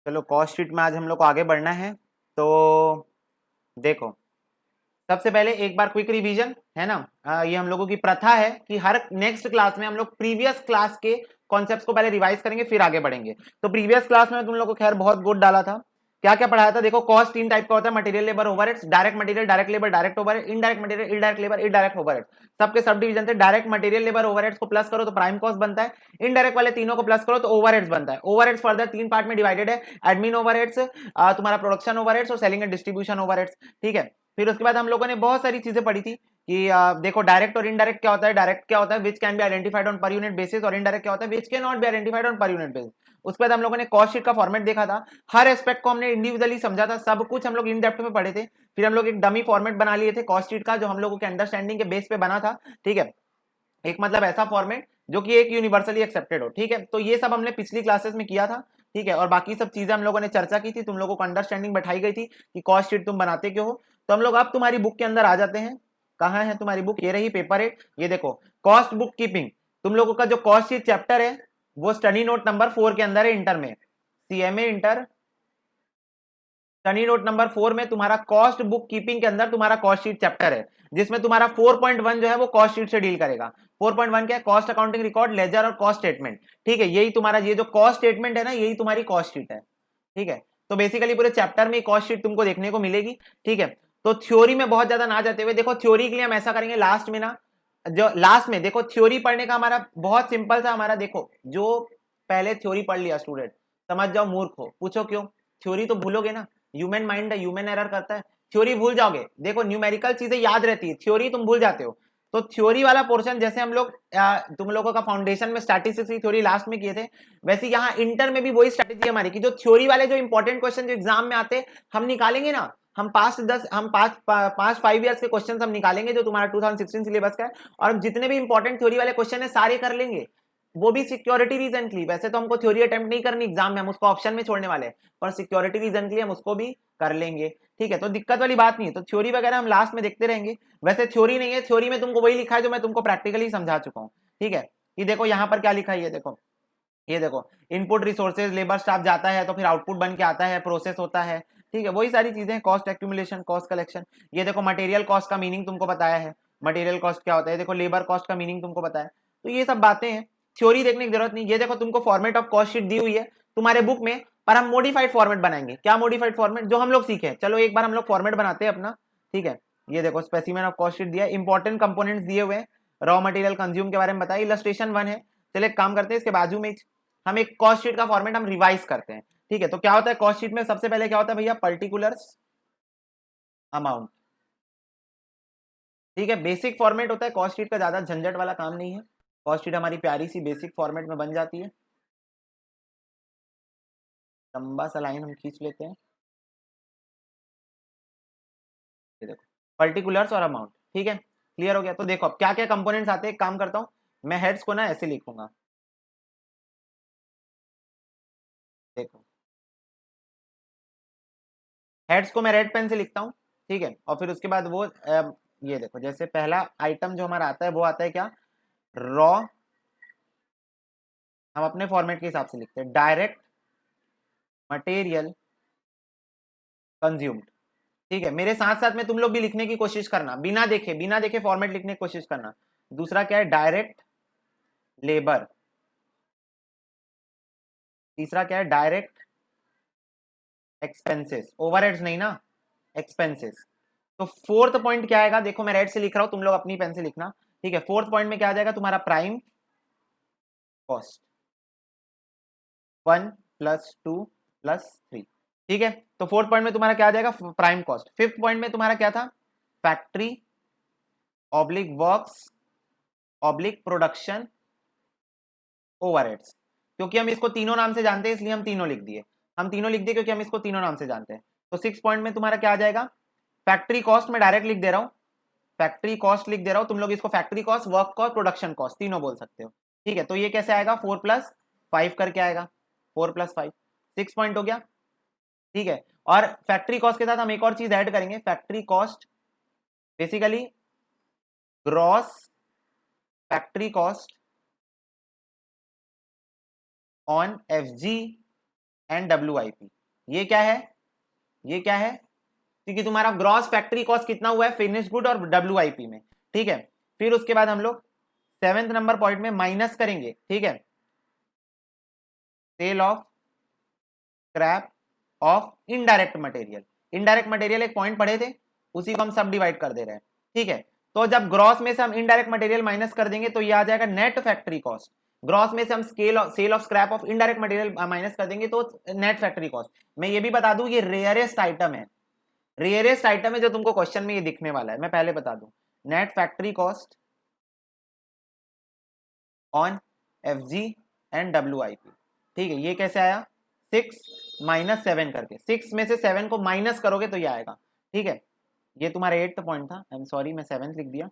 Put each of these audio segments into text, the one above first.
चलो cost sheet में आज हम लोग को आगे बढ़ना है। तो देखो, सबसे पहले एक बार क्विक रिवीजन है ना। ये हम लोगों की प्रथा है कि हर नेक्स्ट क्लास में हम लोग प्रीवियस क्लास के कॉन्सेप्ट्स को पहले रिवाइज करेंगे, फिर आगे बढ़ेंगे। तो प्रीवियस क्लास में तुम लोग को खैर बहुत गुड डाला था। क्या क्या पढ़ाया था? देखो, कॉस्ट तीन टाइप का होता है: material, labour, overheads. Direct material, direct labour, direct overhead. Indirect material, indirect labour, indirect overhead. सबके सब डिवीजन थे। डायरेक्ट मटेरियल, लेबर, ओवरहेड्स को प्लस करो तो प्राइम कॉस्ट बनता है। इनडायरेक्ट वाले तीनों को प्लस करो तो ओवरहेड्स बनता है। ओवरहेड्स फर्दर तीन पार्ट में डिवाइडेड है: एडमिन ओवरहेड्स, तुम्हारा प्रोडक्शन ओवरहेड्स और सेलिंग एंड डिस्ट्रीब्यूशन ओवरहेड्स। ठीक है। फिर उसके बाद हम लोगों ने बहुत सारी चीजें पढ़ी थी कि देखो, डायरेक्ट और इनडायरेक्ट क्या होता है। डायरेक्ट क्या होता है? Which can be identified on per unit basis. और इनडायरेक्ट क्या होता है? Which can not be identified on per unit basis. उसके बाद हम लोगों ने कॉस्ट शीट का फॉर्मेट देखा था। हर एस्पेक्ट को हमने इंडिविजुअली समझा था, सब कुछ हम लोग इन डेप्थ में पढ़े थे। फिर हम लोग एक डमी फॉर्मेट बना लिए थे कॉस्ट शीट का, जो हम लोगों के अंडरस्टैंडिंग के बेस पे बना था। ठीक है, एक मतलब ऐसा फॉर्मेट जो कि एक यूनिवर्सली एक्सेप्टेड हो। ठीक है, तो ये सब हमने पिछली क्लासेस में किया था। ठीक है, और बाकी सब चीजें हम लोगों ने चर्चा की थी, तुम लोगों को अंडरस्टैंडिंग बैठाई गई थी कि कॉस्ट शीट तुम बनाते क्यों हो। तो हम लोग अब तुम्हारी बुक के अंदर आ जाते हैं। कहाँ है तुम्हारी बुक? ये रही, पेपर 8। ये देखो, कॉस्ट बुक कीपिंग। तुम लोगों का जो कॉस्ट शीट चैप्टर है वो स्टडी नोट नंबर 4 के अंदर है, इंटर में। CMA inter study note number 4 में तुम्हारा कॉस्ट बुक कीपिंग के अंदर तुम्हारा कॉस्ट शीट चैप्टर है, जिसमें तुम्हारा 4.1 जो है वो कॉस्ट शीट से डील करेगा। 4.1 क्या है? कॉस्ट अकाउंटिंग रिकॉर्ड, लेजर और कॉस्ट स्टेटमेंट। ठीक है, यही तुम्हारा, ये जो कॉस्ट स्टेटमेंट है ना, यही तुम्हारी कॉस्ट शीट है। ठीक है, तो बेसिकली पूरे चैप्टर में कॉस्ट शीट तुमको देखने को मिलेगी। ठीक है, तो थ्योरी में बहुत ज्यादा ना जाते हुए, देखो थ्योरी के लिए हम ऐसा करेंगे लास्ट में ना, जो लास्ट में देखो थ्योरी पढ़ने का हमारा बहुत सिंपल सा हमारा, देखो जो पहले थ्योरी पढ़ लिया स्टूडेंट, समझ जाओ मूर्ख हो। पूछो क्यों? थ्योरी तो भूलोगे ना, ह्यूमन माइंड है, ह्यूमन एरर करता है। थ्योरी भूल जाओगे। देखो, न्यूमेरिकल चीजें याद रहती है, थ्योरी तुम भूल जाते हो। तो थ्योरी वाला पोर्शन जैसे हम लोग तुम लोगों का फाउंडेशन में स्टैटिस्टिक्स की थ्योरी लास्ट में किए थे, वैसे यहाँ इंटर में भी वही स्ट्रेटेजी हमारी कि जो थ्योरी वाले जो इंपॉर्टेंट क्वेश्चन जो एग्जाम में आते हम निकालेंगे ना। हम पांच 5 ईयर्स के क्वेश्चन हम निकालेंगे जो तुम्हारा 2016 सिलेबस का है, और जितने भी इंपॉर्टेंट थ्योरी वाले क्वेश्चन है सारे कर लेंगे। वो भी सिक्योरिटी रीजन के लिए। वैसे तो हमको थ्योरी अटेम्प्ट नहीं करनी एग्जाम में, हम उसको ऑप्शन में छोड़ने वाले हैं, पर सिक्योरिटी रीजन के लिए हम उसको भी कर लेंगे। ठीक है, तो दिक्कत वाली बात नहीं है। तो थ्योरी वगैरह हम लास्ट में देखते रहेंगे। वैसे थ्योरी नहीं है, थ्योरी में तुमको वही लिखा है जो मैं तुमको प्रैक्टिकली समझा चुका हूँ। ठीक है, कि देखो यहाँ पर क्या लिखा है, ये देखो, ये देखो, इनपुट रिसोर्सेज, लेबर स्टाफ जाता है तो फिर आउटपुट बन के आता है, प्रोसेस होता है। ठीक है, वही सारी चीजें, कॉस्ट एक्यूमुलेशन, कॉस्ट कलेक्शन। ये देखो, मटेरियल कॉस्ट का मीनिंग तुमको बताया है, मटेरियल कॉस्ट क्या होता है। देखो, लेबर कॉस्ट का मीनिंग तुमको बताया। तो ये सब बातें हैं, थ्योरी देखने की जरूरत नहीं। ये देखो, तुमको फॉर्मेट ऑफ कॉस्ट शीट दी हुई है तुम्हारे बुक में, पर हम मॉडिफाइड फॉर्मेट बनाएंगे। क्या मॉडिफाइड फॉर्मेट? जो हम लोग सीखे। चलो एक बार हम लोग फॉर्मेट बनाते हैं अपना। ठीक है, ये देखो, स्पेसिमेन ऑफ कॉस्ट शीट दिया है, इंपॉर्टेंट कंपोनेंट्स दिए हुए हैं, रॉ मटेरियल कंज्यूम के बारे में बताया, इलस्ट्रेशन 1 है। चलो एक काम करते हैं, इसके बाजू में हम एक कॉस्ट शीट का फॉर्मेट हम रिवाइज करते हैं। ठीक है, तो क्या होता है कॉस्ट शीट में? सबसे पहले क्या होता है भैया? Particulars amount. ठीक है, बेसिक फॉर्मेट होता है कॉस्ट शीट का, ज्यादा झंझट वाला काम नहीं है। कॉस्ट शीट हमारी प्यारी सी बेसिक फॉर्मेट में बन जाती है। लंबा सा लाइन हम खींच लेते हैं। ये देखो, पर्टिकुलर्स और अमाउंट। ठीक है, क्लियर हो गया? तो देखो अब क्या क्या कंपोनेंट्स आते हैं। काम करता हूं मैं, हेड्स को ना ऐसे लिखूंगा। देखो, हेड्स को मैं रेड पेन से लिखता हूँ। ठीक है, और फिर उसके बाद वो ये देखो, जैसे पहला आइटम जो हमारा आता है वो आता है क्या? रॉ। हम अपने फॉर्मेट के हिसाब से लिखते हैं, डायरेक्ट मटेरियल कंज्यूम्ड। ठीक है, मेरे साथ साथ में तुम लोग भी लिखने की कोशिश करना, बिना देखे फॉर्मेट लिखने की कोशिश करना। दूसरा क्या है? Direct labour. तीसरा क्या है? डायरेक्ट एक्सपेंसेस, ओवरहेड्स नहीं ना, एक्सपेंसेस। तो फोर्थ पॉइंट क्या आएगा? देखो, मैं रेड से लिख रहा हूं, तुम लोग अपनी पेन से लिखना। ठीक है, फोर्थ पॉइंट में क्या आ जाएगा? तुम्हारा प्राइम कॉस्ट, 1 + 2 + 3। ठीक है, तो फोर्थ पॉइंट में तुम्हारा क्या आ जाएगा? Prime cost. फिफ्थ पॉइंट में तुम्हारा क्या था? Factory oblique works oblique production overheads. क्योंकि हम इसको तीनों नाम से जानते हैं इसलिए हम तीनों लिख दिए। हम तीनों लिख दिए क्योंकि हम इसको तीनों नाम से जानते हैं। तो 6 पॉइंट में तुम्हारा क्या आ जाएगा? फैक्ट्री कॉस्ट में डायरेक्ट लिख दे रहा हूं, फैक्ट्री कॉस्ट लिख दे रहा हूं। तुम लोग इसको factory cost, work cost, production cost तीनों बोल सकते हो। ठीक है, तो ये कैसे आएगा? 4 + 5 करके आएगा, 4 + 5। 6 पॉइंट हो गया। ठीक है, और फैक्ट्री कॉस्ट के साथ हम एक और चीज ऐड करेंगे, factory cost basically gross factory cost on FG and WIP। ये क्या है, ये क्या है, क्योंकि तुम्हारा ग्रॉस फैक्ट्री कॉस्ट कितना हुआ है फिनिश गुड और WIP में, ठीक है। फिर उसके बाद हम लोग 7th नंबर पॉइंट में माइनस करेंगे, ठीक है, sale of scrap of indirect material. Indirect material एक पॉइंट पढ़े थे, उसी को हम सब डिवाइड कर दे रहे हैं, ठीक है। तो जब ग्रॉस में से हम इनडायरेक्ट मटेरियल माइनस कर देंगे तो ये आ जाएगा नेट फैक्ट्री कॉस्ट। ग्रॉस में से हम sale of scrap of indirect material minus कर देंगे तो नेट फैक्ट्री कॉस्ट। मैं ये भी बता दूं ये रेयरेस्ट आइटम है, रेयरेस्ट आइटम है जो तुमको क्वेश्चन में ये दिखने वाला है, मैं पहले बता दूं। Net factory cost on FG and WIP, ठीक है। ये कैसे आया, 6 - 7 करके, 6 में से 7 को माइनस करोगे तो ये आएगा, ठीक है। ये तुम्हारा 8th पॉइंट था, आई एम सॉरी मैं 7th लिख दिया,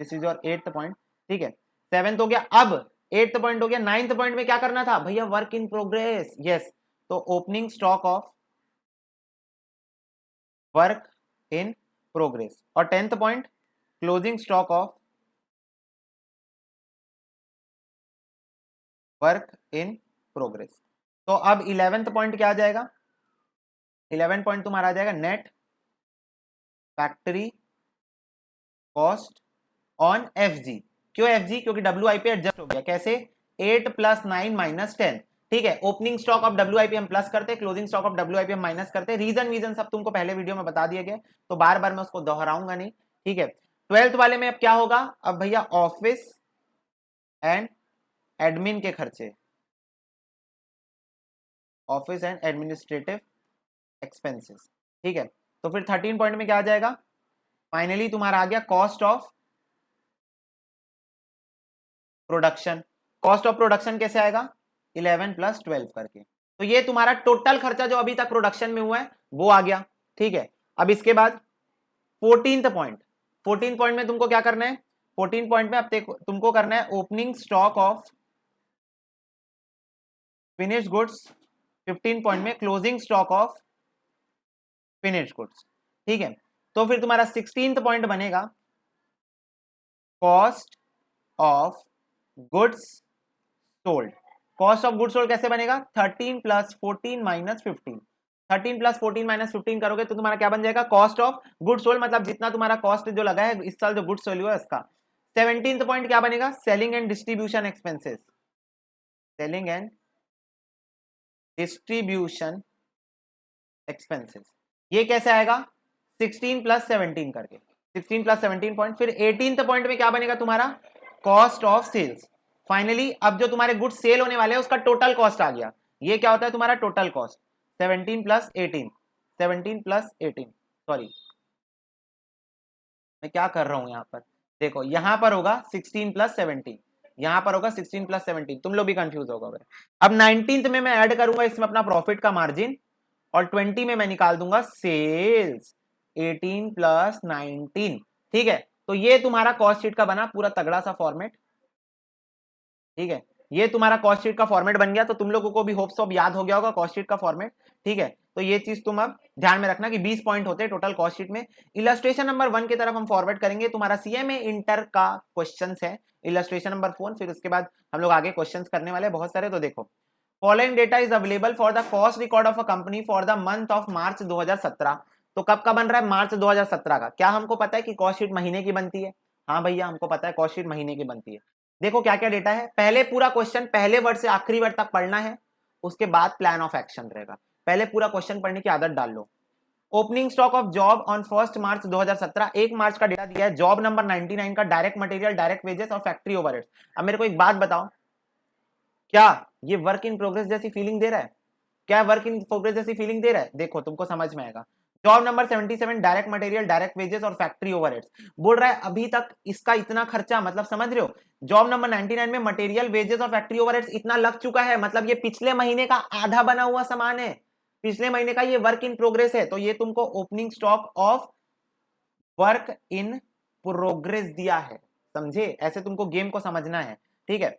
this is your 8th point, ठीक है। 7th हो गया, अब 8th पॉइंट हो गया। 9th पॉइंट में क्या करना था भैया, वर्क इन प्रोग्रेस, यस। तो opening stock of work in progress. और 10th point closing stock of work in progress. तो अब 11th पॉइंट क्या आ जाएगा, 11 पॉइंट तुम्हारा आ जाएगा net factory cost on FG। क्यों FG, क्योंकि WIP एडजस्ट हो गया, कैसे, 8 + 9 - 10, ठीक है। ओपनिंग स्टॉक ऑफ WIP हम प्लस करते, क्लोजिंग स्टॉक ऑफ WIP हम माइनस करते। रीजन सब तुमको पहले वीडियो में बता दिए गए, तो बार बार मैं उसको दोहराऊंगा नहीं, ठीक है। 12th वाले में अब क्या होगा, अब भैया ऑफिस एंड एडमिन के खर्चे, ऑफिस एंड एडमिनिस्ट्रेटिव एक्सपेंसेस, ठीक है। तो फिर 13 पॉइंट में क्या आ जाएगा, फाइनली तुम्हारा आ गया cost of production. Cost of production कैसे आएगा, 11 + 12 करके। तो ये तुम्हारा टोटल खर्चा जो अभी तक प्रोडक्शन में हुआ है वो आ गया, ठीक है। अब इसके बाद 14th पॉइंट, 14 पॉइंट में तुमको क्या करना है, 14 पॉइंट में अब तुमको करना है opening stock of finished goods, 15 point में closing stock of finished goods, ठीक है। तो फिर तुम्हारा 16th पॉइंट बनेगा cost of goods sold. Cost of goods sold कैसे बनेगा, 13 + 14 - 15। 13 + 14 - 15 करोगे तो तुम्हारा क्या बन जाएगा, कॉस्ट ऑफ गुड्स सोल्ड, मतलब जितना तुम्हारा कॉस्ट जो लगा है इस साल जो गुड्स सोल्ड हुआ है उसका। 17th पॉइंट क्या बनेगा, selling and distribution expenses, selling and distribution expenses. ये कैसे आएगा, 16 + 17 करके, 16 + 17 पॉइंट। फिर 18th पॉइंट में क्या बनेगा तुम्हारा, कॉस्ट ऑफ सेल्स। फाइनली अब जो तुम्हारे गुड्स सेल होने वाले हैं उसका टोटल कॉस्ट आ गया, ये क्या होता है तुम्हारा टोटल कॉस्ट, 17 + 18, 17 + 18, सॉरी मैं क्या कर रहा हूं यहां पर, देखो यहां पर होगा 16 + 17, यहां पर होगा 16 + 17, तुम लोग भी कंफ्यूज होगा। अब 19th में मैं ऐड करूंगा इसमें अपना प्रॉफिट का मार्जिन, और 20 में मैं निकाल दूंगा सेल्स, 18 + 19, ठीक है। तो ये तुम्हारा कॉस्ट शीट का बना पूरा तगड़ा सा फॉर्मेट, ठीक है। ये तुम्हारा कॉस्ट शीट का फॉर्मेट बन गया, तो तुम लोगों को भी होप्स ऑफ याद हो गया होगा कॉस्ट शीट का फॉर्मेट, ठीक है। तो ये चीज तुम अब ध्यान में रखना कि 20 पॉइंट होते हैं टोटल कॉस्ट शीट में। इलस्ट्रेशन नंबर 1 की तरफ हम फॉरवर्ड करेंगे, तुम्हारा CMA इंटर का क्वेश्चन है इलस्ट्रेशन नंबर 4, फिर उसके बाद हम लोग आगे क्वेश्चन करने वाले बहुत सारे। तो देखो, following data is available for the cost record of a company for the month of March 2017। तो कब का बन रहा है, मार्च 2017 का। क्या हमको पता है कि कॉस्ट शीट महीने की बनती है, हाँ भैया हमको पता है कॉस्ट शीट महीने की बनती है। देखो क्या क्या डेटा है, पहले पूरा क्वेश्चन पहले वर्ड से आखिरी वर्ड तक पढ़ना है, उसके बाद प्लान ऑफ एक्शन रहेगा। पहले पूरा क्वेश्चन पढ़ने की आदत डाल लो। Opening stock of job on 1 March 2017, 1 March का डेटा दिया है, जॉब नंबर 99 का, डायरेक्ट मटेरियल, डायरेक्ट वेजेस और फैक्ट्री ओवरहेड्स। अब मेरे को एक बात बताओ, क्या ये वर्क इन प्रोग्रेस जैसी फीलिंग दे रहा है, क्या वर्क इन प्रोग्रेस जैसी फीलिंग दे रहा है, देखो तुमको समझ में आएगा। Job number 77 direct material, direct wages और फैक्ट्री ओवरहेड्स बोल रहा है, अभी तक इसका इतना खर्चा, मतलब समझ रहे हो, जॉब नंबर 99 में मटेरियल, वेजेस और फैक्ट्री ओवरहेड्स इतना लग चुका है, मतलब ये पिछले महीने का आधा बना हुआ सामान है, पिछले महीने का ये वर्क इन प्रोग्रेस है। तो ये तुमको opening stock of work in progress दिया है, समझे, ऐसे तुमको गेम को समझना है, ठीक है।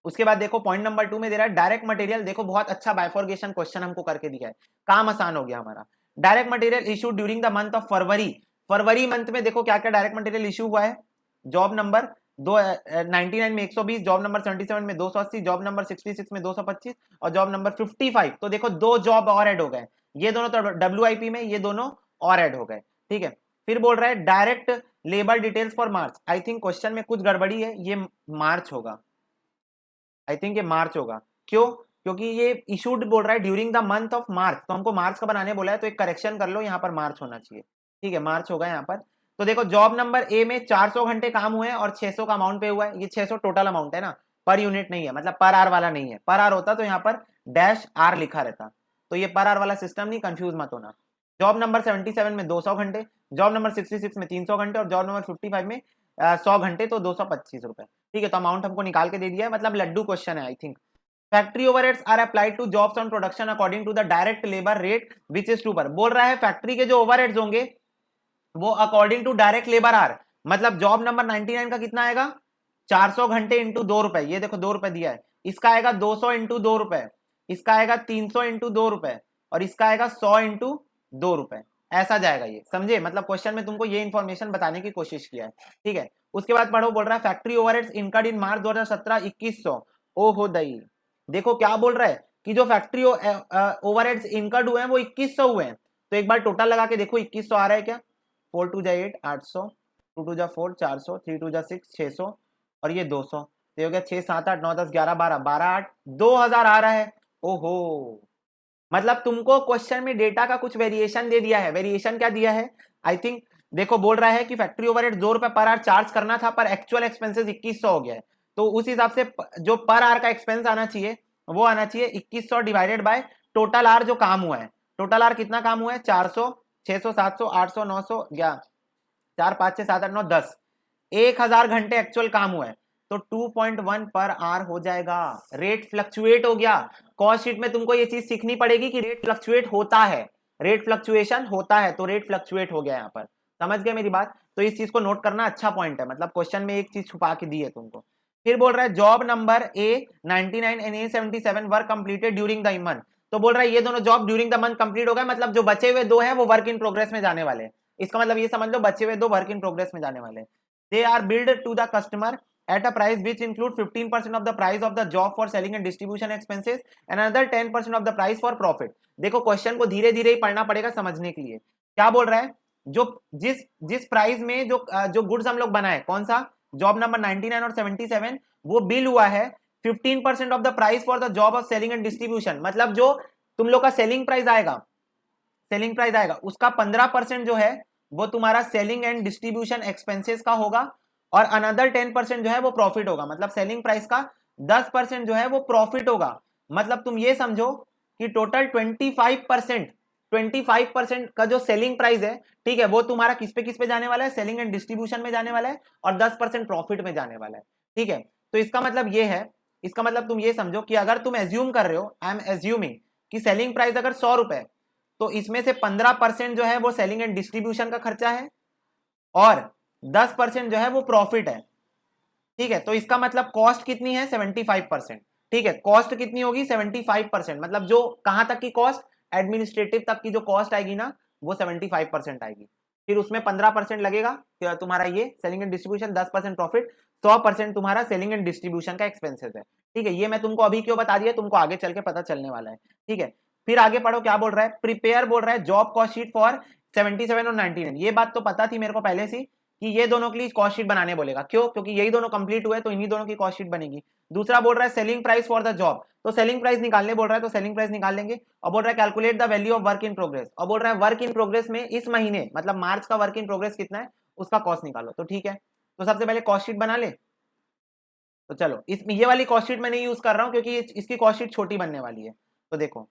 उसके बाद देखो पॉइंट नंबर 2 में दे रहा है डायरेक्ट मटेरियल, देखो बहुत अच्छा बाइफॉर्केशन क्वेश्चन हमको करके दिया है, काम आसान हो गया हमारा। Direct material issue during the month of February, February month में देखो क्या क्या डायरेक्ट मटेरियल इशू हुआ है, जॉब नंबर दो 99 में 120, जॉब नंबर 77 में 280, जॉब नंबर 66 में 225 और जॉब नंबर 55। तो देखो दो जॉब और ऐड हो गए, ये दोनों तो WIP में, ये दोनों और ऐड हो गए। ठीक है, फिर बोल रहा है direct labour details for March. I think question में कुछ गड़बड़ी है, ये मार्च होगा, आई थिंक ये मार्च होगा। क्यों? क्योंकि ये इशूड बोल रहा है during the month of March, तो हमको मार्च का बनाने बोला है, तो एक करेक्शन कर लो, यहाँ पर मार्च होना चाहिए। ठीक है, मार्च होगा यहाँ पर। तो देखो जॉब नंबर ए में 400 घंटे काम हुए हैं और 600 का अमाउंट पे हुआ है। ये 600 टोटल अमाउंट है ना, पर यूनिट नहीं है, मतलब पर आर वाला नहीं है। पर आर होता तो यहाँ पर डैश आर लिखा रहता, तो ये पर आर वाला सिस्टम नहीं, कंफ्यूज मत होना। जॉब नंबर 77 में 200 घंटे, जॉब नंबर 66 में 300 घंटे और जॉब नंबर 55 में 100 घंटे, तो 225 रुपए। ठीक है, तो अमाउंट हमको निकाल के दे दिया है, मतलब लड्डू क्वेश्चन है I think. Factory overheads are applied to jobs on production according to the direct labour rate which is two per. बोल रहा है फैक्ट्री के जो ओवरहेड्स होंगे वो according to direct labour are, मतलब जॉब नंबर 99 का कितना आएगा, 400 घंटे इंटू 2 रुपए, ये देखो 2 रुपए दिया है, इसका आएगा 200 इंटू 2 रुपए, इसका आएगा 300 इंटू 2 रुपए और इसका आएगा 100 इंटू 2 रुपए, ऐसा जाएगा ये, समझे? मतलब क्वेश्चन में तुमको ये इंफॉर्मेशन बताने की कोशिश किया है। ठीक है, उसके बाद पढ़ो, बोल रहा है फैक्ट्री ओवरहेड्स इनकर्ड इन मार्च 2017 2100। ओहो दई, देखो क्या बोल रहा है कि जो फैक्ट्री ओवरहेड्स इनकर्ड हुए हैं वो 2100 हुए हैं। तो एक बार टोटल लगा के देखो 2100 आ रहा है क्या? 4 2 जा 8 800, 2 2 जा 4 400, 3 2 जा 6 600 और ये 200, तो हो गया 6 7 8 9 10 11 12 12 8 2000 आ रहा है। ओहो, मतलब तुमको क्वेश्चन में डेटा का कुछ वेरिएशन दे दिया है। वेरिएशन क्या दिया है? आई थिंक देखो बोल रहा है कि फैक्ट्री ओवरहेड 2 रुपए पर आवर चार्ज करना था, पर एक्चुअल एक्सपेंसेस 2100 हो गया है, तो उस हिसाब से जो पर आवर का एक्सपेंस आना चाहिए वो आना चाहिए 2100 डिवाइडेड बाय टोटल आवर जो काम हुआ है। टोटल आवर कितना काम हुआ है? 400 600 700 800 900 4 5 6 7 8 9 10, 1000 घंटे एक्चुअल काम हुआ है, तो 2.1 पर आवर हो जाएगा। रेट फ्लक्चुएट हो गया। कॉस्ट शीट में तुमको ये चीज सीखनी पड़ेगी कि रेट फ्लक्चुएट होता है, रेट फ्लक्चुएशन होता है, तो रेट फ्लक्चुएट हो गया यहाँ पर। समझ गए मेरी बात? तो इस चीज को नोट करना अच्छा पॉइंट है, मतलब क्वेश्चन में एक चीज छुपा के दी है तुमको। फिर बोल रहा है job number A 99 and A 77 work completed during the month. तो बोल रहा है ये दोनों job during the month complete हो गए, मतलब जो बचे हुए दो हैं वो वर्क इन प्रोग्रेस में जाने वाले हैं। इसका मतलब ये समझ लो बचे हुए दो वर्क इन प्रोग्रेस में जाने वाले हैं। They are billed to the customer at a price which include 15% of the price of the job for selling and distribution expenses and another 10% of the price for profit। देखो question को धीरे धीरे ही पढ़ना पड़ेगा समझने के लिए। क्या बोल रहा है? जो जिस जिस प्राइस में जो गुड्स हम लोग बनाए, कौन सा? जॉब नंबर 99 और 77, वो बिल हुआ है 15% of the price for the job of selling and distribution. मतलब जो तुम लोग का सेलिंग प्राइस आएगा, सेलिंग प्राइस आएगा उसका 15% जो है वो तुम्हारा सेलिंग एंड डिस्ट्रीब्यूशन एक्सपेंसेस का होगा और अनदर 10% जो है वो प्रॉफिट होगा। मतलब सेलिंग प्राइस का 10% जो है वो प्रॉफिट होगा। मतलब तुम ये समझो कि टोटल 25% का जो सेलिंग प्राइस है, ठीक है, वो तुम्हारा किस पे जाने वाला है? सेलिंग एंड डिस्ट्रीब्यूशन में जाने वाला है और 10% प्रॉफिट में जाने वाला है। ठीक है, तो इसका मतलब ये है, इसका मतलब तुम ये समझो कि अगर तुम एज्यूम कर रहे हो, आई एम एज्यूमिंग कि सेलिंग प्राइस अगर 100 रुपए, तो इसमें से 15% जो है वो सेलिंग एंड डिस्ट्रीब्यूशन का खर्चा है और 10% जो है वो प्रॉफिट है। ठीक है, तो इसका मतलब कॉस्ट कितनी है? 75%। ठीक है, कॉस्ट कितनी होगी? 75%। मतलब जो कहां तक की कॉस्ट? एडमिनिस्ट्रेटिव तक की जो कॉस्ट आएगी ना, वो 75% आएगी। फिर उसमें 15% लगेगा तुम्हारा ये सेलिंग एंड डिस्ट्रीब्यूशन, 10% प्रॉफिट, 100% तुम्हारा सेलिंग एंड डिस्ट्रीब्यूशन का एक्सपेंसेस है। ठीक है, ये मैं तुमको अभी क्यों बता दिया, तुमको आगे चल के पता चलने वाला है। ठीक है, फिर आगे पढ़ो, क्या बोल रहा है? प्रिपेयर बोल रहा है जॉब कॉस्ट शीट फॉर 77 और 99। ये बात तो पता थी मेरे को पहले से कि ये दोनों के लिए कॉस्ट शीट बनाने बोलेगा। क्यों? क्योंकि यही दोनों कंप्लीट हुए तो इन्हीं दोनों की कॉस्ट शीट बनेगी। दूसरा बोल रहा है selling price for the job, तो सेलिंग प्राइस निकालने बोल रहा है, तो सेलिंग प्राइस निकाल लेंगे। और बोल रहा है calculate the value of work in progress, और बोल रहा है वर्क इन प्रोग्रेस में इस महीने मतलब मार्च का वर्क इन प्रोग्रेस कितना है उसका कॉस्ट निकालो। तो ठीक है, तो सबसे पहले कॉस्ट शीट बना ले। तो चलो इसमें ये वाली कॉस्ट शीट मैं नहीं यूज कर रहा हूं क्योंकि इसकी कॉस्ट शीट छोटी बनने वाली है। तो देखो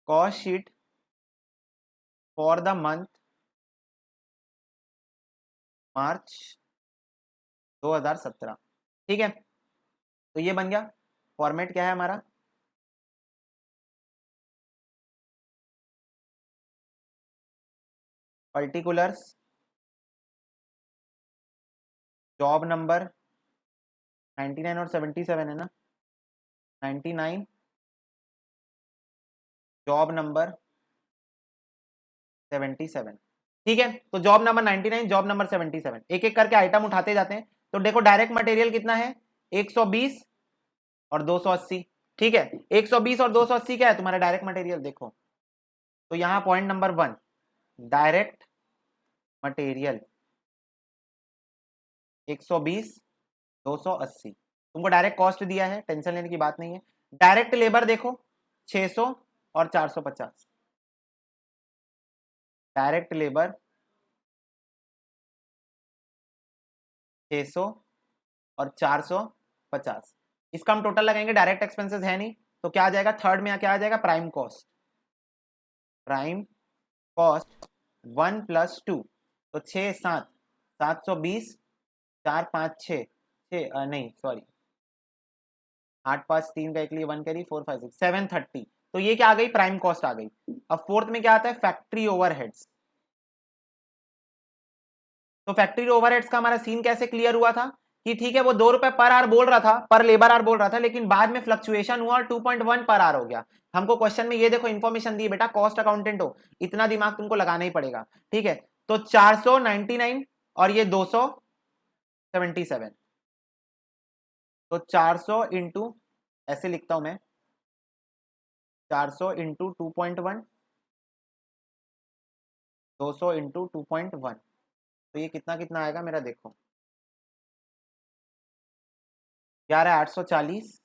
cost sheet for the month March 2017। ठीक है, तो ये बन गया। फॉर्मेट क्या है हमारा? पर्टिकुलर्स, जॉब नंबर 99 और 77 है ना, 99 जॉब नंबर 77। ठीक है, तो जॉब नंबर 99, जॉब नंबर 77, एक एक करके आइटम उठाते जाते हैं। तो देखो डायरेक्ट मटेरियल कितना है, 120 और 280। ठीक है, 120 और 280 क्या है तुम्हारा डायरेक्ट मटेरियल, देखो तो यहां पॉइंट नंबर 1, डायरेक्ट मटेरियल 120 280, तुमको डायरेक्ट कॉस्ट दिया है, टेंशन लेने की बात नहीं है। डायरेक्ट लेबर देखो 600 और 450, डायरेक्ट लेबर 600 और 450, इसका हम टोटल लगाएंगे, डायरेक्ट एक्सपेंसेस है नहीं, तो क्या आ जाएगा, थर्ड में क्या आ जाएगा, प्राइम कॉस्ट। प्राइम कॉस्ट 1 + 2, तो 6 7 720, 4 5 6 नहीं सॉरी 8 5 3 का एक लिए 1 करी 4 5 6 730, तो ये क्या आ गई, प्राइम कॉस्ट आ गई। अब फोर्थ में क्या आता है, फैक्ट्री ओवरहेड्स। तो फैक्ट्री ओवरहेड्स का हमारा सीन कैसे क्लियर हुआ था कि ठीक है वो 2 रुपए पर आवर बोल रहा था, पर लेबर आवर बोल रहा था, लेकिन बाद में फ्लक्चुएशन हुआ और 2.1 पर आवर हो गया। हमको क्वेश्चन में ये देखो इन्फॉर्मेशन दी बेटा, कॉस्ट अकाउंटेंट हो, इतना दिमाग तुमको लगाना ही पड़ेगा। ठीक है, तो 499 और ये 277, तो 400 इंटू, ऐसे लिखता हूं मैं, 400 इंटू 2.1, 200 इंटू 2.1, तो ये कितना कितना आएगा मेरा, देखो 11840,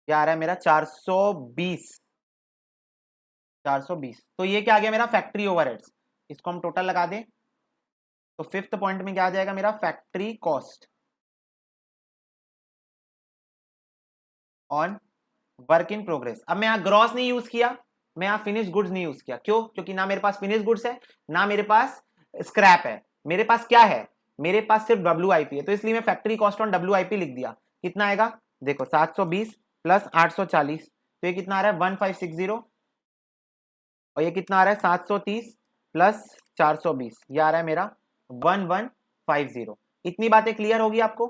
क्या आ रहा है मेरा 420, 420, तो ये क्या आ गया मेरा, फैक्ट्री ओवरहेड्स। इसको हम टोटल लगा दें तो फिफ्थ पॉइंट में क्या आ जाएगा मेरा, factory cost on work in progress. अब मैं यहाँ ग्रॉस नहीं यूज किया, मैं यहाँ फिनिश गुड्स नहीं यूज किया, क्यों, क्योंकि ना मेरे पास फिनिश गुड्स है ना मेरे पास स्क्रैप है, मेरे पास क्या है, मेरे पास सिर्फ WIP है, तो इसलिए मैं फैक्ट्री कॉस्ट ऑन WIP लिख दिया। कितना आएगा, देखो 720 + 840, तो ये कितना आ रहा है 1560, और ये कितना आ रहा है 730 + 420, ये आ रहा है मेरा 1150। इतनी बातें क्लियर होगी आपको।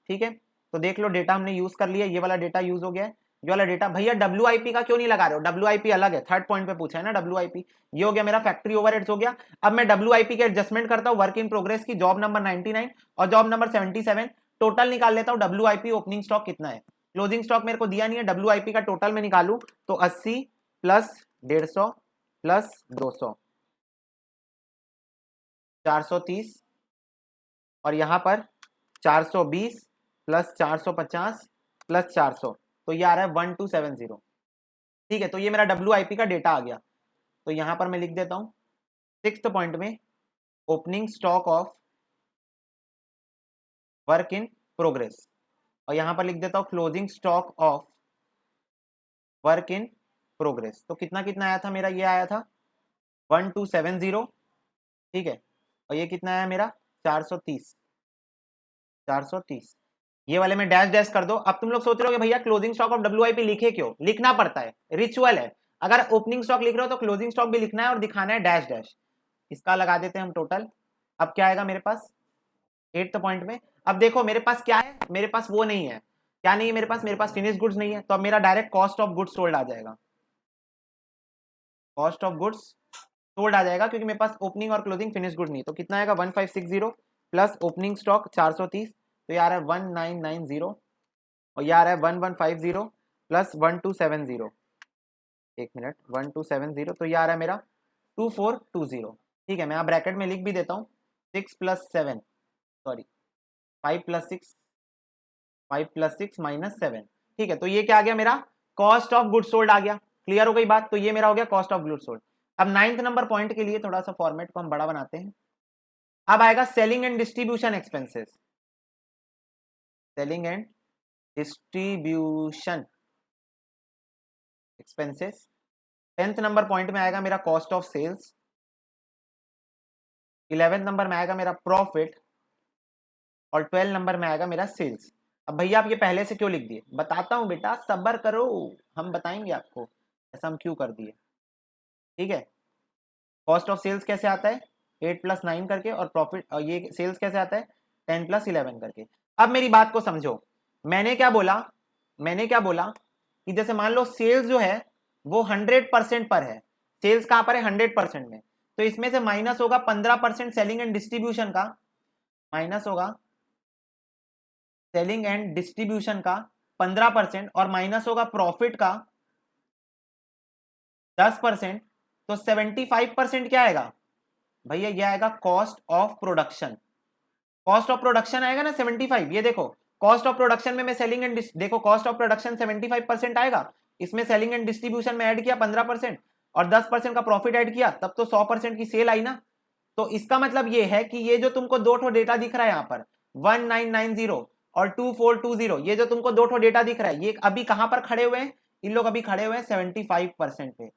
ठीक है, तो देख लो डेटा हमने यूज कर लिया, ये वाला डेटा यूज हो गया है, ये वाला डेटा। भैया WIP का क्यों नहीं लगा रहे हो, WIP अलग है, थर्ड पॉइंट पे पूछा है ना WIP। ये हो गया मेरा फैक्ट्री ओवरहेड्स हो गया। अब मैं WIP के एडजस्टमेंट करता हूँ वर्क इन प्रोग्रेस की, जॉब नंबर 99 और जॉब नंबर 77, टोटल निकाल लेता हूँ WIP ओपनिंग स्टॉक कितना है, क्लोजिंग स्टॉक मेरे को दिया नहीं है, WIP का टोटल में निकालू तो 80 + 150 + 200, 430, और यहां पर 420 + 450 + 400, तो ये आ रहा है 1270। ठीक है, तो ये मेरा WIP का डेटा आ गया, तो यहां पर मैं लिख देता हूं सिक्स्थ पॉइंट में, opening stock of work in progress, और यहां पर लिख देता हूं closing stock of work in progress. तो कितना कितना आया था मेरा, ये आया था 1270। ठीक है, और ये कितना आया मेरा 430, 430, ये वाले में डैश डैश कर दो। अब तुम लोग सोच रहे हो कि भैया क्लोजिंग स्टॉक ऑफ WIP लिखे क्यों, लिखना पड़ता है, रिचुअल है। अगर ओपनिंग स्टॉक लिख रहे हो तो क्लोजिंग स्टॉक भी लिखना है और दिखाना है डैश डैश। इसका लगा देते हैं हम टोटल। अब क्या आएगा मेरे पास एट्थ पॉइंट में, अब देखो मेरे पास क्या है, मेरे पास वो नहीं है, क्या नहीं है मेरे पास फिनिश गुड्स नहीं है, तो अब मेरा direct cost of goods sold आ जाएगा, कॉस्ट ऑफ गुड्स सोल्ड आ जाएगा, क्योंकि मेरे पास ओपनिंग और क्लोजिंग फिनिश गुड्स नहीं। तो कितना आएगा 1560 प्लस ओपनिंग स्टॉक 430, तो ये आ रहा है 1990, और ये आ रहा है 1150 प्लस 1270, एक मिनट 1270, तो ये आ रहा है मेरा 2420। ठीक है, मैं यहाँ ब्रैकेट में लिख भी देता हूँ 6 + 7 सॉरी 5 + 6 5 + 6 - 7। ठीक है, तो ये क्या आ गया मेरा कॉस्ट ऑफ गुड्स सोल्ड आ गया। क्लियर हो गई बात, तो ये मेरा हो गया कॉस्ट ऑफ गुड्स सोल्ड। अब 9th नंबर पॉइंट के लिए थोड़ा सा फॉर्मेट को हम बड़ा बनाते हैं। अब आएगा selling and distribution expenses, selling and distribution expenses. 10th number point में आएगा मेरा cost of sales, 11th number में आएगा मेरा प्रॉफिट, और 12 नंबर में आएगा मेरा सेल्स। अब भैया आप ये पहले से क्यों लिख दिए, बताता हूं बेटा सब्र करो, हम बताएंगे आपको ऐसा हम क्यों कर दिए। ठीक है, कॉस्ट ऑफ सेल्स कैसे आता है 8 + 9 करके, और प्रॉफिट और ये सेल्स कैसे आता है 10 + 11 करके। अब मेरी बात को समझो, मैंने क्या बोला, मैंने क्या बोला कि जैसे मान लो सेल्स जो है वो 100% पर है, सेल्स कहां पर है 100% में, तो इसमें से माइनस होगा 15% सेलिंग एंड डिस्ट्रीब्यूशन का, माइनस होगा सेलिंग एंड डिस्ट्रीब्यूशन का 15% और माइनस होगा प्रॉफिट का 10%, तो 75% क्या आएगा भैया, ये आएगा cost of production. Cost of production आएगा ना 75, ये देखो कॉस्ट ऑफ प्रोडक्शन में मैं सेलिंग एंड देखो कॉस्ट ऑफ प्रोडक्शन 75% आएगा, इसमें सेलिंग एंड डिस्ट्रीब्यूशन में ऐड किया 15% और 10% का प्रॉफिट ऐड किया, तब तो 100% की सेल आई ना। तो इसका मतलब ये है कि ये जो तुमको दो ठो डेटा दिख रहा है यहाँ पर 1990 और 2420, ये जो तुमको दो ठो डेटा दिख रहा है, ये अभी कहां पर खड़े हुए हैं, इन लोग अभी खड़े हुए हैं 75% पे।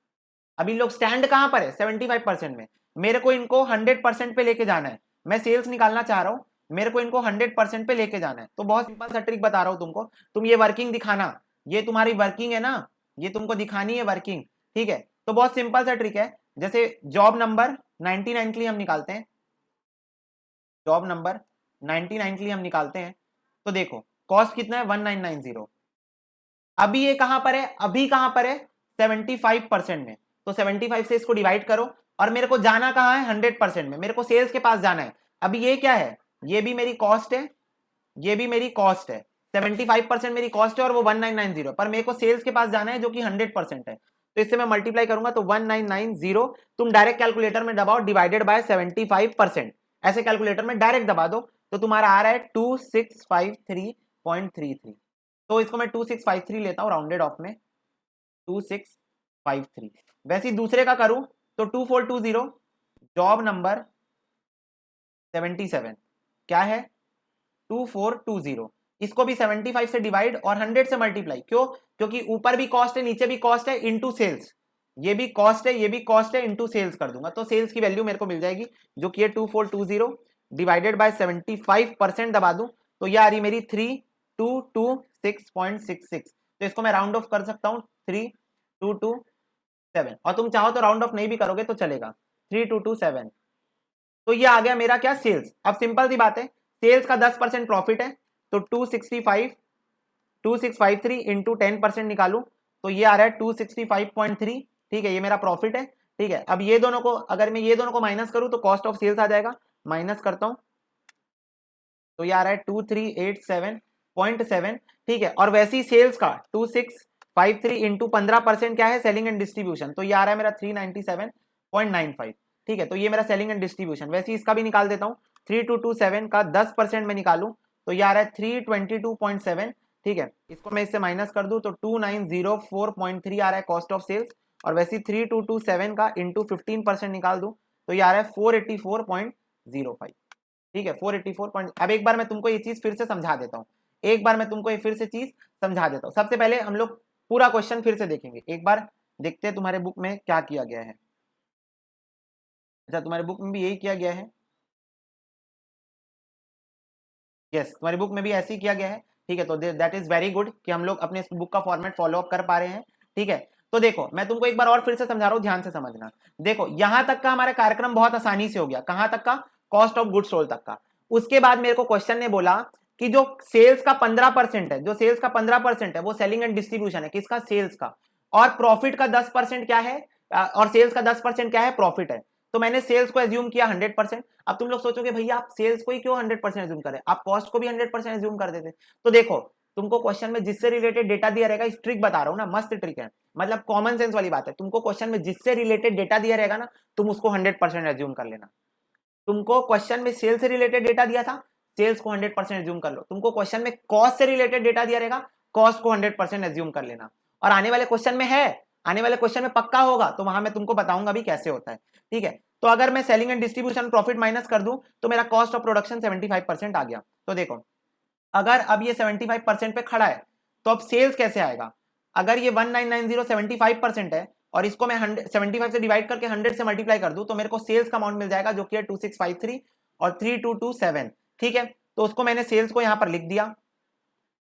अभी इन लोग स्टैंड कहां पर है 75% में। मेरे को इनको 100% पे लेके जाना है, मैं सेल्स निकालना चाह रहा हूं, मेरे को इनको 100% पे लेके जाना है। तो बहुत सिंपल सा ट्रिक बता रहा हूं तुमको, तुम ये वर्किंग दिखाना, ये तुम्हारी वर्किंग है ना, ये तुमको दिखानी है वर्किंग, ठीक है। तो बहुत सिंपल सा ट्रिक है, जैसे जॉब नंबर 99 के लिए हम निकालते हैं, जॉब नंबर 99 के लिए हम निकालते हैं, तो देखो कॉस्ट कितना है 1990, अभी ये कहां पर है, अभी कहां पर है 75% में, तो 75 से इसको डिवाइड करो और मेरे को जाना कहां है 100% में, मेरे को सेल्स के पास जाना है। अभी ये क्या है, ये भी मेरी कॉस्ट है, ये भी मेरी कॉस्ट है, 75% मेरी कॉस्ट है और वो 1990, पर मेरे को सेल्स के पास जाना है जो कि 100% है, तो इससे मैं मल्टीप्लाई करूंगा तो 1990 तुम डायरेक्ट कैलकुलेटर में दबाओ डिवाइडेड बाय 75%, ऐसे कैलकुलेटर में डायरेक्ट दबा दो तो तुम्हारा आ रहा है 2653.33। तो इसको मैं 2653 लेता हूं राउंडेड ऑफ में 2653। वैसे ही दूसरे का करूं तो 2420 जॉब नंबर 77 क्या है 2420, इसको भी 75 से डिवाइड और 100 से मल्टीप्लाई, क्यों, क्योंकि ऊपर भी कॉस्ट है नीचे भी कॉस्ट है इनटू सेल्स, ये भी कॉस्ट है ये भी कॉस्ट है इनटू सेल्स कर दूंगा, तो सेल्स की वैल्यू मेरे को मिल जाएगी जो कि है 2420 डिवाइडेड बाय 75% दबा दूं तो ये आ रही मेरी 3226.66। तो इसको मैं राउंड ऑफ कर सकता हूं 3227, और तुम चाहो तो राउंड ऑफ नहीं भी करोगे तो चलेगा 3227। तो ये आ गया मेरा क्या सेल्स। अब सिंपल सी बात है, सेल्स का 10% प्रॉफिट है, तो 2653 इंटू 10% निकालू तो ये आ रहा है 265.3, ठीक है, ये मेरा प्रॉफिट है, ठीक है। अब ये दोनों को अगर मैं ये दोनों को माइनस करूं तो कॉस्ट ऑफ सेल्स आ जाएगा, माइनस करता हूं तो ये आ रहा है 2387.7, ठीक है। और वैसे ही सेल्स का 2653 इंटू 15% क्या है सेलिंग एंड डिस्ट्रीब्यूशन, तो ये आ रहा है मेरा 397.95, ठीक है। तो ये मेरा सेलिंग एंड डिस्ट्रीब्यूशन, वैसे ही इसका भी निकाल देता हूं 3227 का 10% में निकालूं तो ये आ रहा है 322.7, ठीक है। इसको मैं इससे माइनस कर दूं तो 2904.3 आ रहा है कॉस्ट ऑफ सेल्स, और वैसे 3227 का इंटू 15% निकाल दूं तो ये आ रहा है 484.05, ठीक है 484 अब एक बार मैं तुमको ये चीज फिर से समझा देता हूँ, एक बार मैं तुमको ये फिर से चीज समझा देता हूँ। सबसे पहले हम लोग पूरा क्वेश्चन फिर से देखेंगे, एक बार देखते हैं तुम्हारे बुक में क्या किया गया है। अच्छा तुम्हारे बुक में भी यही किया गया है, यस तुम्हारी बुक में भी ऐसे ही किया गया है, ठीक है। तो दैट इज वेरी गुड कि हम लोग अपने इस बुक का फॉर्मेट फॉलो अप कर पा रहे हैं, ठीक है। तो देखो मैं तुमको एक बार और फिर से समझा रहा हूं, ध्यान से समझना। देखो यहां तक का हमारा कार्यक्रम बहुत आसानी से हो गया, कहां तक का, कॉस्ट ऑफ गुड्स सोल्ड तक का। उसके बाद मेरे को क्वेश्चन ने बोला कि जो सेल्स का 15% है, जो सेल्स का 15% है वो सेलिंग एंड डिस्ट्रीब्यूशन है, किसका, सेल्स का, और प्रॉफिट का 10% क्या है, और सेल्स का 10% क्या है, प्रॉफिट है। तो मैंने सेल्स को एज्यूम किया 100%। अब तुम लोग सोचोगे भैया आप सेल्स को ही क्यों 100% एज्यूम करें, आप कॉस्ट को भी 100% एज्यूम कर देते। तो देखो तुमको क्वेश्चन में जिससे रिलेटेड डेटा दिया रहेगा, इस ट्रिक बता रहा हूं ना, मस्त ट्रिक है, मतलब कॉमन सेंस वाली बात है। तुमको क्वेश्चन में जिससे रिलेटेड डेटा दिया रहेगा ना, तुम उसको 100% एज्यूम कर लेना। तुमको क्वेश्चन में सेल्स से रिलेटेड डेटा दिया था, सेल्स को 100% एज्यूम कर लो। तुमको क्वेश्चन में कॉस्ट से रिलेटेड डेटा दिया रहेगा, कॉस्ट को 100% एज्यूम कर लेना। और आने वाले क्वेश्चन में है, आने वाले क्वेश्चन में पक्का होगा, तो वहां मैं तुमको बताऊंगा भी कैसे होता है, ठीक है। तो अगर मैं selling and distribution profit minus कर दूं तो मेरा कॉस्ट ऑफ प्रोडक्शन 75% आ गया। तो देखो अगर अब ये 75% पे खड़ा है तो अब सेल्स कैसे आएगा, अगर ये 1990 75% है और इसको मैं 75 से डिवाइड करके 100 से मल्टीप्लाई कर दूं तो मेरे को सेल्स का अमाउंट मिल जाएगा जो कि है 2653 और 3227, ठीक है। तो उसको मैंने सेल्स को यहां पर लिख दिया,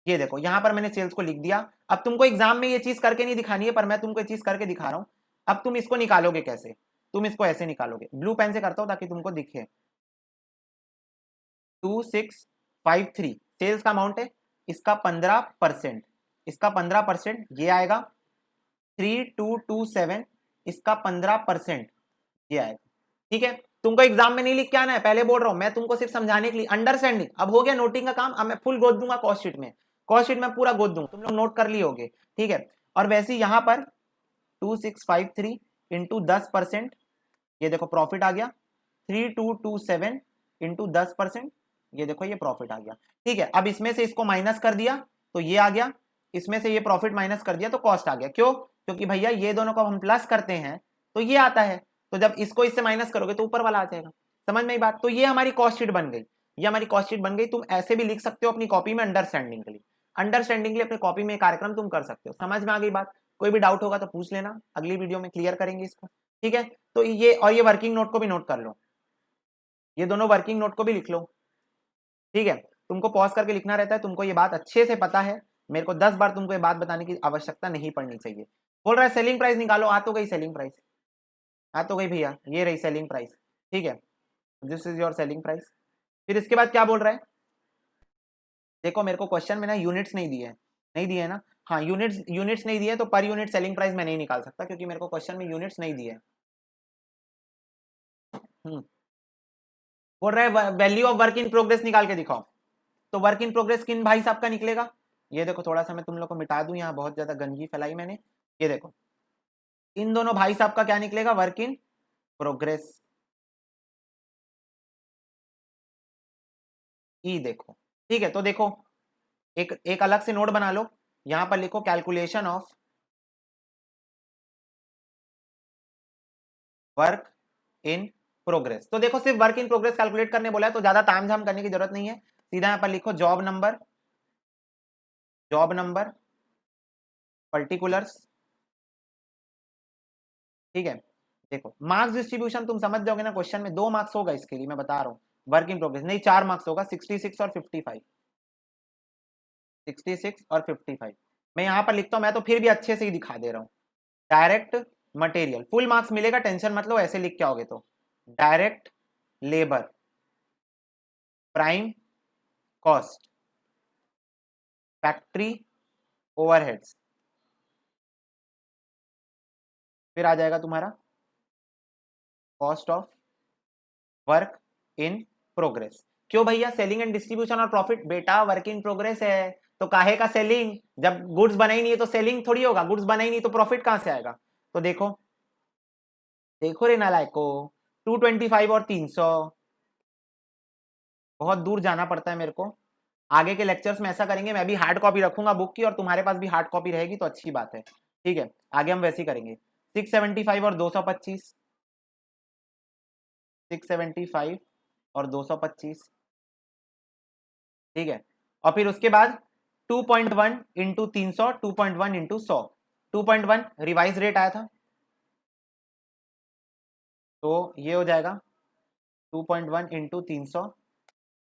ये देखो यहां पर मैंने सेल्स को लिख दिया। अब तुमको एग्जाम में ये चीज करके नहीं दिखानी है, पर मैं तुमको ये चीज करके दिखा रहा हूं। अब तुम इसको निकालोगे कैसे, तुम इसको ऐसे निकालोगे, ब्लू पेन से करता हूं ताकि तुमको दिखे। 2653 सेल्स का अमाउंट है, इसका 15%, इसका 15% ये आएगा 3227, इसका 15% ये आएगा। ठीक है, तुमको एग्जाम में नहीं लिख के आना है, पहले बोल रहा हूं मैं तुमको सिर्फ समझाने के लिए, अंडरस्टैंडिंग। अब हो गया नोटिंग का काम, अब मैं फुल गोद दूंगा कॉस्ट शीट में, कॉस्ट शीट में पूरा गोद दूंगा, तुम लोग नोट कर लिए होगे। ठीक है, और वैसे ही यहां पर 2653 इंटू 10%, ये देखो प्रॉफिट आ गया, 3227 इंटू 10%, ये देखो ये प्रॉफिट आ गया। ठीक है, अब इसमें से इसको माइनस कर दिया तो ये आ गया, इसमें से ये प्रॉफिट माइनस कर दिया तो कॉस्ट आ गया। क्यों? क्योंकि भैया ये दोनों को हम प्लस करते हैं तो ये आता है, तो जब इसको इससे माइनस करोगे तो ऊपर वाला आ जाएगा। समझ में बात? तो ये हमारी कॉस्ट शीट बन गई, ये हमारी कॉस्ट शीट बन गई। तुम ऐसे भी लिख सकते हो अपनी कॉपी में अंडरस्टैंडिंग के लिए, अंडरस्टैंडिंग के लिए अपनी कॉपी में कार्यक्रम तुम कर सकते हो। समझ में आ गई बात? कोई भी डाउट होगा तो पूछ लेना, अगली वीडियो में क्लियर करेंगे इसको। ठीक है, तो ये और ये वर्किंग नोट को भी नोट कर लो, ये दोनों वर्किंग नोट को भी लिख लो। ठीक है, तुमको पॉज करके लिखना रहता है, तुमको ये बात अच्छे से पता है, मेरे को 10 बार तुमको ये बात बताने की आवश्यकता नहीं पड़नी चाहिए। बोल रहा है सेलिंग प्राइस निकालो, आ तो गई सेलिंग प्राइस, आ तो गई भैया, ये रही सेलिंग प्राइस। ठीक है, this is your selling price. फिर इसके बाद क्या बोल रहा है, देखो मेरे को क्वेश्चन में ना यूनिट्स नहीं दिए है, नहीं दिए है ना, हाँ यूनिट्स नहीं दिए तो पर यूनिट सेलिंग प्राइस मैं नहीं निकाल सकता क्योंकि मेरे को क्वेश्चन में यूनिट्स नहीं दिए। बोल रहा है value of work in progress निकाल के दिखाओ, तो वर्क इन प्रोग्रेस किन भाई साहब का निकलेगा? ये देखो थोड़ा सा मैं तुम लोग को मिटा दूं, यहाँ बहुत ज्यादा गंदगी फैलाई मैंने। ये देखो इन दोनों भाई साहब का क्या निकलेगा, वर्क इन प्रोग्रेस। ई देखो, ठीक है, तो देखो एक एक अलग से नोट बना लो, यहां पर लिखो calculation of work in progress. तो देखो सिर्फ वर्क इन प्रोग्रेस कैलकुलेट करने बोला है, तो ज्यादा तामझाम करने की जरूरत नहीं है, सीधा यहां पर लिखो job number, job number particulars. ठीक है, देखो मार्क्स डिस्ट्रीब्यूशन तुम समझ जाओगे ना, क्वेश्चन में 2 मार्क्स होगा इसके लिए, मैं बता रहा हूँ, वर्क इन प्रोग्रेस नहीं 4 मार्क्स होगा, 66 और 55, 66 और 55। मैं यहां पर लिखता हूं, मैं तो फिर भी अच्छे से ही दिखा दे रहा हूं। डायरेक्ट मटेरियल फुल मार्क्स मिलेगा, टेंशन मत लो, ऐसे लिख के आओगे तो direct labour, prime cost, factory overheads, फिर आ जाएगा तुम्हारा cost of work in progress. क्यों भैया? सेलिंग एंड डिस्ट्रीब्यूशन और प्रॉफिट, बेटा वर्क इन प्रोग्रेस है तो काहे का सेलिंग, जब गुड्स बना ही नहीं है तो सेलिंग थोड़ी होगा, गुड्स बना ही नहीं तो प्रॉफिट कहां से आएगा? तो देखो देखो रे नालायको, 225 और 300, बहुत दूर जाना पड़ता है मेरे को। आगे के लेक्चर्स में ऐसा करेंगे, मैं भी हार्ड कॉपी रखूंगा बुक की और तुम्हारे पास भी हार्ड कॉपी रहेगी तो अच्छी बात है। ठीक है, आगे हम वैसे ही करेंगे। 675 और 225, 675 और 225। ठीक है, और फिर उसके बाद 2.1 इंटू 300, 2.1 इंटू 100, 2.1 रिवाइज रेट आया था तो ये हो जाएगा 2.1 into 300,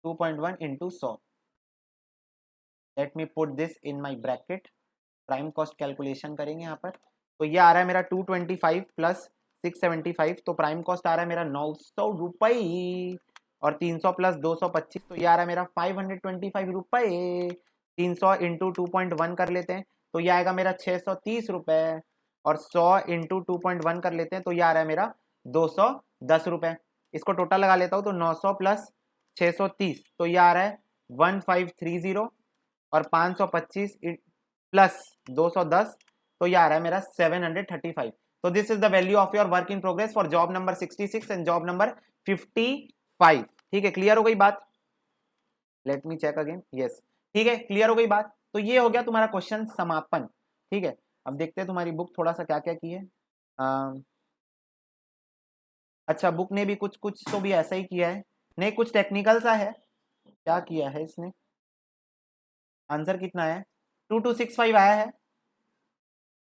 2.1 into 100। Let me put this in my bracket, prime cost calculation करेंगे यहाँ पर। तो ये आ रहा है मेरा 225 प्लस 675, तो प्राइम कॉस्ट आ रहा है मेरा 900 रुपये, और 300 प्लस 225 तो ये आ रहा है मेरा 525 रुपये। 300 इंटू 2.1 कर लेते हैं तो ये आएगा मेरा 630 रुपये, और 100 इंटू 2.1 कर लेते हैं तो ये आ रहा है मेरा 210 रुपये। इसको टोटल लगा लेता हूँ तो 900 प्लस 630 तो ये आ रहा है 1530, और 525 प्लस 210 तो ये आ रहा है मेरा 735। तो this is the value of your work in progress for job number 66 and job number 55। ठीक है, क्लियर हो गई बात? Let me check again, yes ठीक है, क्लियर हो गई बात। तो ये हो गया तुम्हारा क्वेश्चन समापन। ठीक है, अब देखते हैं तुम्हारी बुक थोड़ा सा क्या क्या की है। अच्छा, बुक ने भी कुछ कुछ तो भी ऐसा ही किया है, नहीं कुछ टेक्निकल सा है। क्या किया है इसने? आंसर कितना है? 2265 आया है,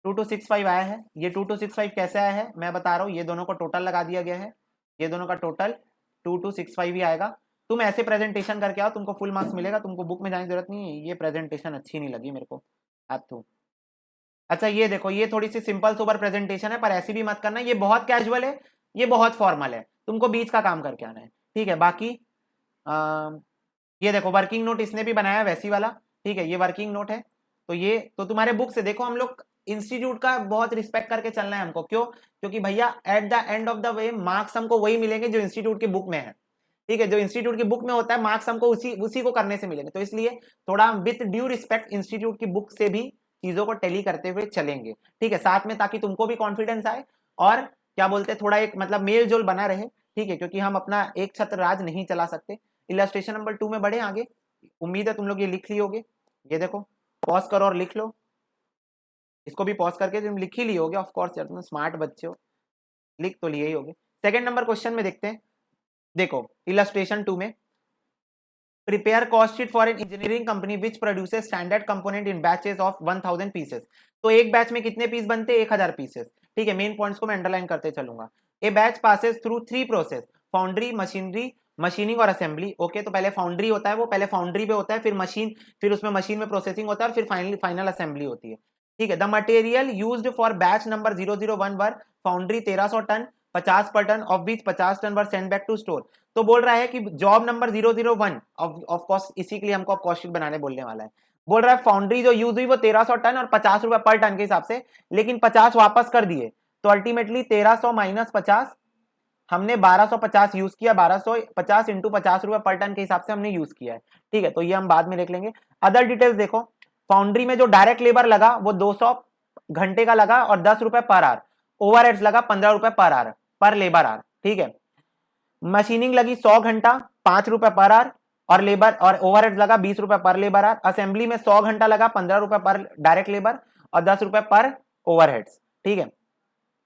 2265 आया है। ये 2265 कैसे आया है मैं बता रहा हूँ, ये दोनों को टोटल लगा दिया गया है, ये दोनों का टोटल 2265 ही आएगा। तुम ऐसे प्रेजेंटेशन करके आओ, तुमको फुल मार्क्स मिलेगा, तुमको बुक में जाने की जरूरत नहीं है। ये प्रेजेंटेशन अच्छी नहीं लगी मेरे को आप तो। अच्छा ये देखो, ये थोड़ी सी सिंपल सुपर प्रेजेंटेशन है, पर ऐसी भी मत करना, ये बहुत कैजुअल है, ये बहुत फॉर्मल है, तुमको बीच का काम करके आना है। ठीक है, बाकी ये देखो वर्किंग नोट इसने भी बनाया वैसी वाला। ठीक है, ये वर्किंग नोट है, तो ये तो तुम्हारे बुक से देखो हम लोग इंस्टीट्यूट का बहुत रिस्पेक्ट करके चलना है हमको। क्यों? क्योंकि भैया at the end of the way marks हमको वही मिलेंगे जो इंस्टीट्यूट की बुक में है, ठीक है, जो इंस्टीट्यूट की बुक में होता है मार्क्स हमको उसी को करने से मिलेंगे। तो इसलिए थोड़ा विथ ड्यू रिस्पेक्ट इंस्टीट्यूट की बुक से भी चीजों को टेली करते हुए चलेंगे, ठीक है, साथ में, ताकि तुमको भी कॉन्फिडेंस आए और क्या बोलते हैं, थोड़ा एक मतलब मेल जोल बना रहे, ठीक है, क्योंकि हम अपना एक छत्र राज नहीं चला सकते। इलस्ट्रेशन नंबर 2 में बढ़े आगे। उम्मीद है तुम लोग ये लिख लियोगे। ये देखो, पॉज करो और लिख लो। इसको भी पॉज करके तुम लिख ही लियोगे, ऑफ कोर्स यार, तुम स्मार्ट बच्चे हो, लिख तो लिए ही होगे। सेकंड नंबर क्वेश्चन में देखते हैं। देखो इलस्ट्रेशन 2 में, prepare cost sheet for an engineering company which produces standard component in batches of 1000 pieces। तो एक बैच में कितने पीस बनते हैं? 1000 पीसेस, ठीक है। मेन पॉइंट्स को मैं अंडरलाइन करते चलूंगा। A batch passes through 3 process, foundry, machinery, machining और असेंबली। ओके, तो पहले फाउंड्री होता है, वो पहले फाउंड्री पे होता है, फिर मशीन, फिर उसमें मशीन में प्रोसेसिंग होता है और फिर फाइनल असेंबली होती है, ठीक है। The material used for batch number 001 were foundry 1300 ton, 50 per ton, of which 50 ton were send back to store. तो बोल रहा है कि जॉब नंबर 001, ऑफ कोर्स इसी के लिए हमको कॉस्ट शीट बनाने बोलने वाला है। बोल रहा है फाउंड्री जो यूज हुई वो 1300 टन और 50 रुपए पर टन के हिसाब से, लेकिन 50 वापस कर दिए, तो अल्टीमेटली 1300 माइनस 50, हमने 1250 यूज किया, 1250 इंटू 50 रुपए पर टन के हिसाब से हमने यूज किया है, ठीक है। तो ये हम बाद में देख लेंगे। अदर डिटेल्स देखो, फाउंड्री में जो डायरेक्ट लेबर लगा वो 200 घंटे का लगा और 10 रुपए पर आर, ओवरहेड्स लगा 15 रुपए पर आर, पर लेबर आर, ठीक है। मशीनिंग लगी 100 घंटा, 5 रुपए पर आर, और लेबर और ओवरहेड लगा 20 रुपए पर लेबर आर। असेंबली में 100 घंटा लगा, 15 रुपए पर डायरेक्ट लेबर और 10 रुपए पर ओवरहेड्स, ठीक है।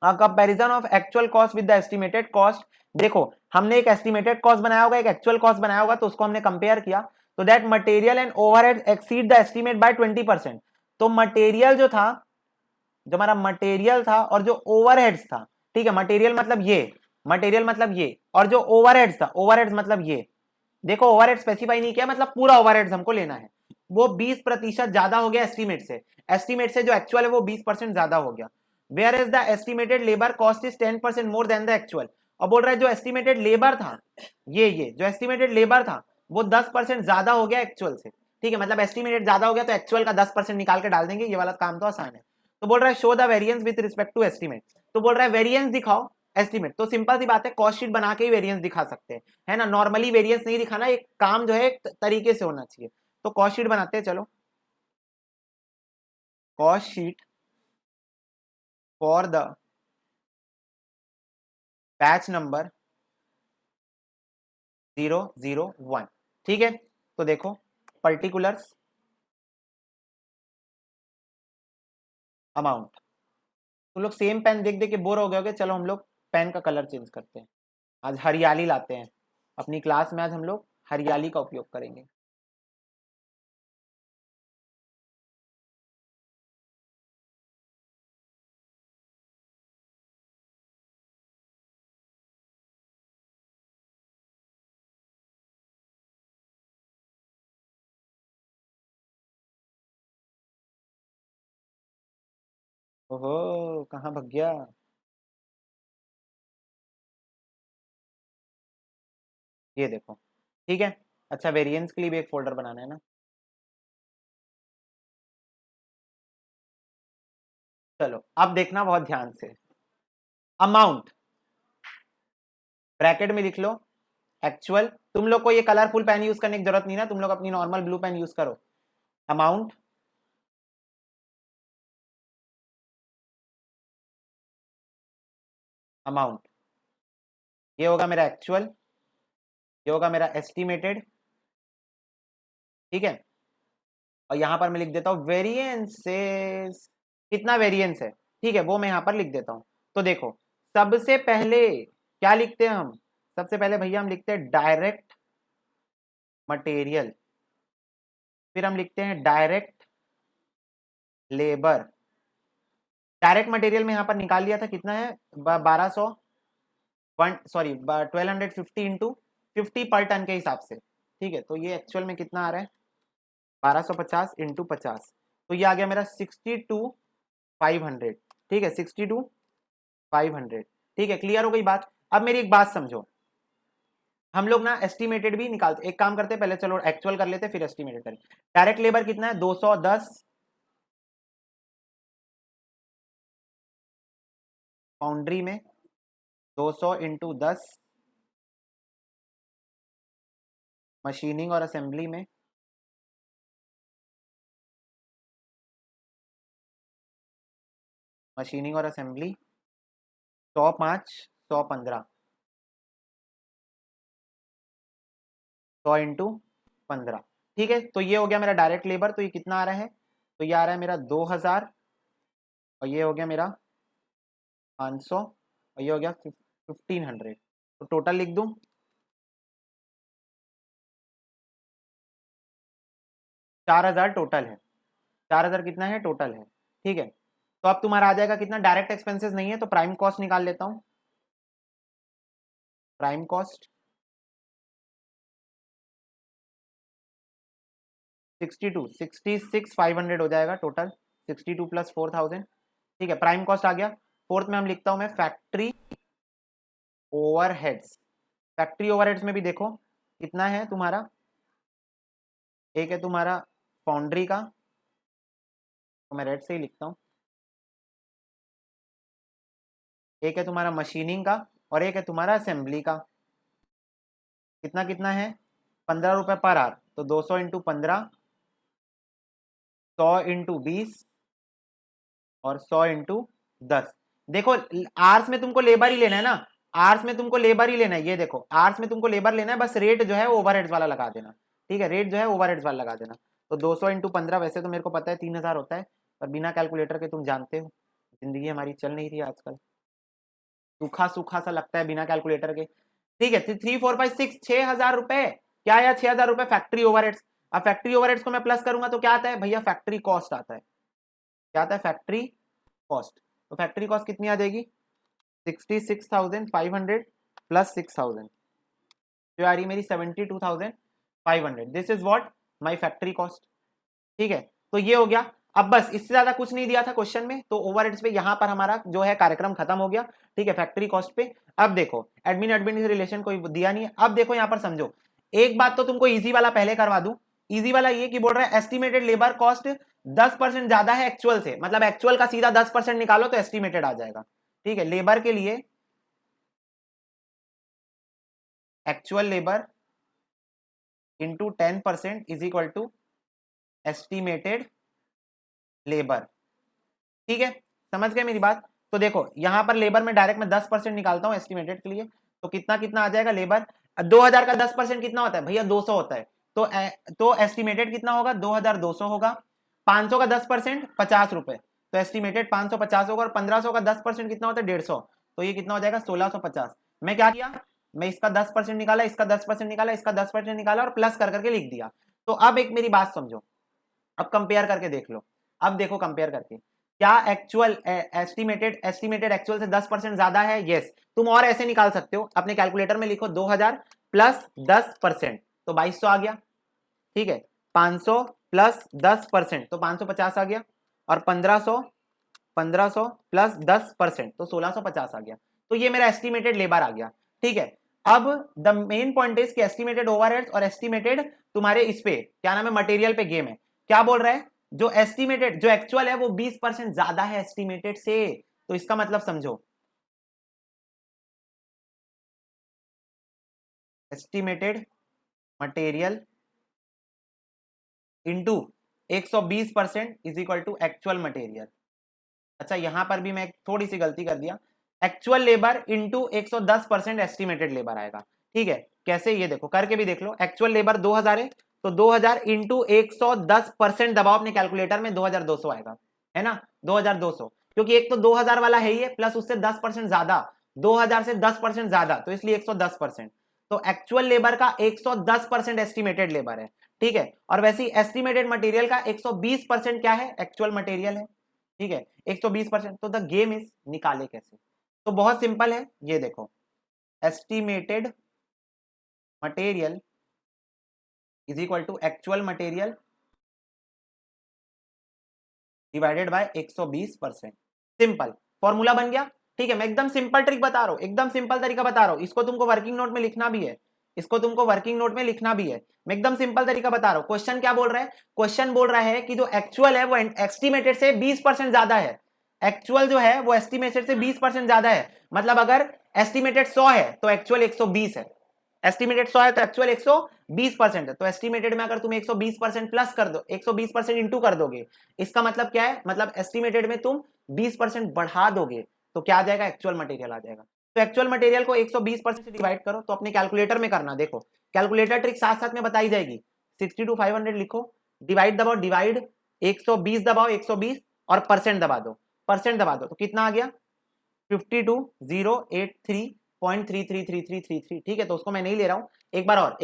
Comparison of actual cost with the estimated cost. देखो हमने एक एस्टिमेटेड कॉस्ट बनाया होगा, एक एक्चुअल कॉस्ट बनाया होगा, तो उसको हमने कंपेयर किया, तो that material and overhead exceed the estimate by 20%। तो मटेरियल जो था, जो हमारा मटेरियल था और जो ओवरहेड्स था, ठीक है, मटेरियल मतलब ये, मटेरियल मतलब ये, और जो ओवरहेड्स था, ओवरहेड्स मतलब ये, देखो ओवरहेड स्पेसिफाई नहीं किया, मतलब पूरा ओवरहेड्स हमको लेना है, वो 20% ज्यादा हो गया एस्टीमेट से। एस्टीमेट से जो एक्चुअल है वो 20% ज्यादा हो गया। Where is the estimated labour cost is 10% more than the actual. और बोल रहा है जो एस्टिमेटेड लेबर था, ये जो एस्टिमेटेड लेबर था वो 10% ज्यादा हो गया एक्चुअल से, ठीक है। मतलब एस्टिमेटेड ज्यादा हो गया तो एक्चुअल का 10% निकाल के डाल देंगे, ये वाला काम तो आसान है। तो बोल रहा है show the variance with respect to estimate. तो बोल रहा है वेरिएंस दिखाओ एस्टिमेट। तो सिंपल सी बात है, कॉस्ट शीट बना के ही वेरिएंस दिखा सकते हैं, है ना। नॉर्मली वेरिएंस नहीं दिखाना, एक काम जो है एक तरीके से होना चाहिए। तो कॉस्ट शीट बनाते हैं, चलो। Cost sheet for the batch number 001, ठीक है। तो देखो पर्टिकुलर्स, अमाउंट। तुम लोग सेम पेन देख देख के बोर हो गए होगे, चलो हम लोग पेन का कलर चेंज करते हैं। आज हरियाली लाते हैं अपनी क्लास में, आज हम लोग हरियाली का उपयोग करेंगे। ओहो, कहाँ भग गया? ये देखो, ठीक है। अच्छा, वेरिएंस के लिए भी एक फोल्डर बनाना है ना। चलो अब देखना बहुत ध्यान से। अमाउंट ब्रैकेट में लिख लो, एक्चुअल। तुम लोग को ये कलरफुल पेन यूज करने की जरूरत नहीं ना, तुम लोग अपनी नॉर्मल ब्लू पेन यूज करो। अमाउंट, अमाउंट, ये होगा मेरा एक्चुअल, ये होगा मेरा एस्टिमेटेड, ठीक है। और यहां पर मैं लिख देता हूं वेरिएंसेस, कितना वेरिएंस है, ठीक है, वो मैं यहां पर लिख देता हूं। तो देखो सबसे पहले क्या लिखते हैं हम? सबसे पहले भैया हम लिखते हैं डायरेक्ट मटेरियल, फिर हम लिखते हैं डायरेक्ट लेबर। डायरेक्ट मटेरियल में यहां पर निकाल लिया था, कितना है? 1200, सॉरी 1250 इंटू 50 पर टन के हिसाब से, ठीक है। तो ये एक्चुअल में कितना आ रहा है? 1250 इंटू 50, तो ये आ गया मेरा 62,500, ठीक है, 62,500, ठीक है। क्लियर हो गई बात? अब मेरी एक बात समझो, हम लोग ना एस्टिमेटेड भी निकालते, एक काम करते पहले, चलो एक्चुअल कर लेते फिर एस्टिमेटेड करें। डायरेक्ट लेबर कितना है? 210 फाउंड्री में 200 इंटू 10, मशीनिंग और असेंबली में 105, 115, 100 इंटू 15। ठीक है, तो ये हो गया मेरा डायरेक्ट लेबर। तो ये कितना आ रहा है? तो ये आ रहा है मेरा 2000, और ये हो गया मेरा 500, और ये हो गया 1500। तो टोटल लिख दूं, 4000 टोटल है। 4000 कितना है? टोटल है। ठीक है, तो अब तुम्हारा आ जाएगा कितना? डायरेक्ट एक्सपेंसेस नहीं है तो प्राइम कॉस्ट निकाल लेता हूं। प्राइम कॉस्ट 66,500 हो जाएगा टोटल, 62 प्लस 4000। ठीक है, प्राइम कॉस्ट आ गया। फोर्थ में हम लिखता हूं मैं फैक्ट्री ओवरहेड्स। फैक्ट्री ओवरहेड्स में भी देखो कितना है तुम्हारा, एक है तुम्हारा फाउंड्री का, तो मैं रेड से ही लिखता हूं, एक है तुम्हारा मशीनिंग का, और एक है तुम्हारा असेंबली का। कितना कितना है? 15 रुपए पर आवर, तो 200 इंटू 15, 100 इंटू 20, और 100 इंटू 10। देखो आर्स में तुमको लेबर ही लेना है ना, आर्स में तुमको लेबर ही लेना है। ये देखो आर्स में तुमको लेबर लेना है, बस रेट जो है ओवरहेड्स वाला लगा देना। ठीक है, रेट जो है ओवरहेड्स वाला लगा देना। तो 200 इंटू 15, वैसे तो मेरे को पता है 3000 होता है, पर बिना कैलकुलेटर के तुम जानते हो जिंदगी हमारी चल नहीं रही आजकल, सूखा सूखा सा लगता है बिना कैलकुलेटर के। ठीक है, 3, 4, 5, 6, 6,000 रुपए क्या आया? 6,000 रुपए फैक्ट्री ओवरहेड्स। अब फैक्ट्री ओवरहेड्स को मैं प्लस करूंगा तो क्या आता है भैया? फैक्ट्री कॉस्ट आता है। क्या आता है? Factory cost. तो फैक्ट्री कॉस्ट कितनी आ जाएगी? 66,500 प्लस 6,000, जो आ रही मेरी 72,500। This is what my factory cost. ठीक है, तो ये हो गया। अब बस, इससे ज्यादा कुछ नहीं दिया था क्वेश्चन में, तो ओवरहेड्स पे यहां पर हमारा जो है कार्यक्रम खत्म हो गया। ठीक है, फैक्ट्री कॉस्ट पे। अब देखो एडमिन एडमिन से रिलेशन कोई दिया नहीं है। अब देखो यहां पर समझो, एक बात तो तुमको इजी वाला पहले करवा दूं। इजी वाला ये कि बोल रहा है एस्टिमेटेड लेबर कॉस्ट 10% ज्यादा है एक्चुअल से, मतलब एक्चुअल का सीधा 10% निकालो तो एस्टिमेटेड आ जाएगा। ठीक है, लेबर के लिए actual labour into 10% is equal to estimated labour. ठीक है, समझ गए मेरी बात? तो देखो यहां पर लेबर में डायरेक्ट मैं 10% निकालता हूं एस्टिमेटेड के लिए, तो कितना कितना आ जाएगा लेबर? 2000 का 10% कितना होता है भैया? 200 होता है। तो एस्टिमेटेड कितना होगा? 2200 होगा। 500 का 10% 50 रुपए, तो एस्टिमेटेड 550 होगा। और 1500 का 10% कितना होता है? 150, तो ये कितना हो जाएगा? 1650। मैं क्या किया? मैं इसका 10% निकाला, इसका 10% निकाला, इसका 10% निकाला, और प्लस कर करके लिख दिया। तो अब एक मेरी बात समझो, अब कंपेयर करके देख लो। अब देखो कंपेयर करके, क्या एक्चुअल एस्टिमेटेड एक्चुअल से 10% ज्यादा है? यस। तुम और ऐसे निकाल सकते हो, अपने कैलकुलेटर में लिखो 2000 प्लस 10%, तो 2200 आ गया। ठीक है, 500 प्लस 10% तो 550 आ गया, और 1500 प्लस 10% तो 1650 आ गया। तो ये मेरा एस्टिमेटेड लेबर आ गया। ठीक है, अब द मेन पॉइंट इज कि एस्टिमेटेड ओवरहेड्स और एस्टिमेटेड तुम्हारे इस पे क्या नाम है, मटेरियल पे गेम है। क्या बोल रहा है? जो एस्टिमेटेड जो एक्चुअल है वो 20% ज्यादा है एस्टिमेटेड से। तो इसका मतलब समझो, estimated material into 120% is equal to actual material. अच्छा, यहां पर भी मैं थोड़ी सी गलती कर दिया, actual labour into 110% estimated labour आएगा। ठीक है, कैसे? ये देखो करके भी देख लो। एक्चुअल लेबर 2000 है, तो 2000 इंटू 110% दबाओ अपने कैलकुलेटर में, 2200 आएगा, है ना? 2200, क्योंकि एक तो 2000 वाला है ही है, प्लस उससे 10% ज्यादा, 2000 से 10% ज्यादा, तो इसलिए 110%। तो एक्चुअल लेबर का 110% एस्टिमेटेड लेबर है। ठीक है, और वैसे ही एस्टिमेटेड मटेरियल का 120% क्या है? एक्चुअल मटेरियल है। ठीक है, 120%। तो द गेम इज निकाले कैसे? तो बहुत सिंपल है, ये देखो, estimated material is equal to actual material divided by 120%। Simple formula बन गया। ठीक है, मैं एकदम सिंपल ट्रिक बता रहा हूं, एकदम सिंपल तरीका बता रहा हूं। इसको तुमको वर्किंग नोट में लिखना भी है, इसको तुमको वर्किंग नोट में लिखना भी है। मैं एकदम सिंपल तरीका बता रहा हूं। क्वेश्चन क्या बोल रहा है? क्वेश्चन बोल रहा है कि जो एक्चुअल है वो एस्टिमेटेड से 20% ज्यादा है। एक्चुअल जो है वो एस्टिमेटेड से 20% ज्यादा है, मतलब अगर एस्टिमेटेड 100 है तो एक्चुअल 120 है, एस्टिमेटेड 100 है तो एक्चुअल 120% है। तो एस्टिमेटेड में अगर तुम 120% प्लस कर दो, 120% इंटू कर दोगे, इसका मतलब क्या है, मतलब एस्टिमेटेड में तुम 20% बढ़ा दोगे तो क्या आ जाएगा, एक्चुअल मटेरियल आ जाएगा। तो एक्चुअल मटेरियल को 120% से डिवाइड करो, तो अपने कैलकुलेटर में करना, देखो कैलकुलेटर ट्रिक साथ साथ में बताई जाएगी। 60 to 500 लिखो, डिवाइड दबाओ, डिवाइड 120 दबाओ, 120 और परसेंट दबा दो, परसेंट दबा दो, तो कितना आ गया 52,083.333333। ठीक है, तो उसको मैं नहीं ले रहा हूं, एक बार और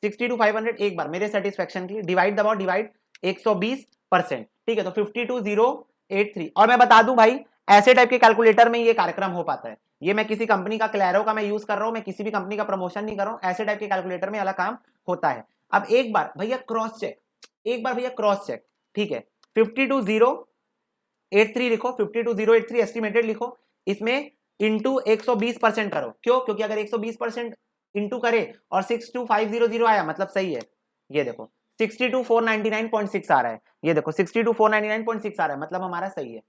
60 to 500 एक बार मेरे सेटिस्फेक्शन के लिए, डिवाइड दबाओ, डिवाइड 120%। ठीक है, तो 52,083। और मैं बता दूं भाई, ऐसे टाइप के कैलकुलेटर में ये कार्यक्रम हो पाता है। ये मैं किसी कंपनी का क्लैरो का मैं यूज कर रहा हूं, मैं किसी भी कंपनी का प्रमोशन नहीं कर रहा हूं, ऐसे टाइप के कैलकुलेटर में अलग काम होता है। अब एक बार भैया क्रॉस चेक, एक बार भैया क्रॉस चेक। ठीक है, 52,083 लिखो, 52,083 एस्टिमेटेड लिखो, इसमें इंटू 120% करो। क्यों? क्योंकि अगर 120% इंटू करे और 62,500 आया मतलब सही है। ये देखो 62,499.6 आ रहा है, ये देखो 62,499.6 आ रहा है, मतलब हमारा सही है।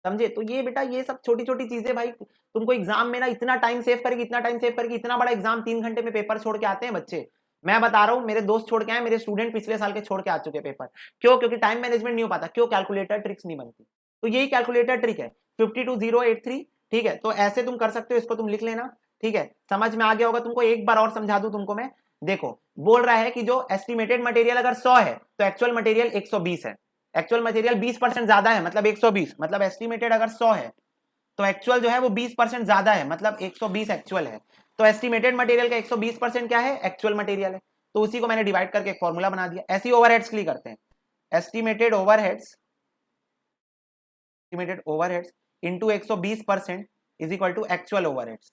समझे? तो ये बेटा ये सब छोटी छोटी चीजें भाई तुमको एग्जाम में ना इतना टाइम सेव करेगी, इतना टाइम सेव करेगी। इतना बड़ा एग्जाम 3 घंटे में पेपर छोड़ के आते हैं बच्चे, मैं बता रहा हूं, मेरे दोस्त छोड़ के आए, मेरे स्टूडेंट पिछले साल के छोड़ के आ चुके पेपर। क्यों? क्योंकि टाइम मैनेजमेंट नहीं हो पाता। क्यों? कैलकुलेटर ट्रिक्स नहीं बनती। तो यही कैलकुलेटर ट्रिक है 52,083। ठीक है, तो ऐसे तुम कर सकते हो, इसको तुम लिख लेना। ठीक है, समझ में आ गया होगा तुमको। एक बार और समझा दूं तुमको मैं, देखो बोल रहा है कि जो एस्टिमेटेड मटेरियल अगर 100 है तो एक्चुअल मटेरियल 120 है, एक्चुअल मटेरियल 20% ज्यादा है मतलब 120, मतलब एस्टिमेटेड अगर 100 है तो एक्चुअल जो है वो 20% ज्यादा है, मतलब 120 एक्चुअल है। तो एस्टिमेटेड मटेरियल का 120% क्या है, एक्चुअल मटेरियल है। तो उसी को मैंने डिवाइड करके एक फॉर्मूला बना दिया। ऐसी ओवरहेड्स के लिए करते हैं, estimated overheads into 120% is equal to actual overheads.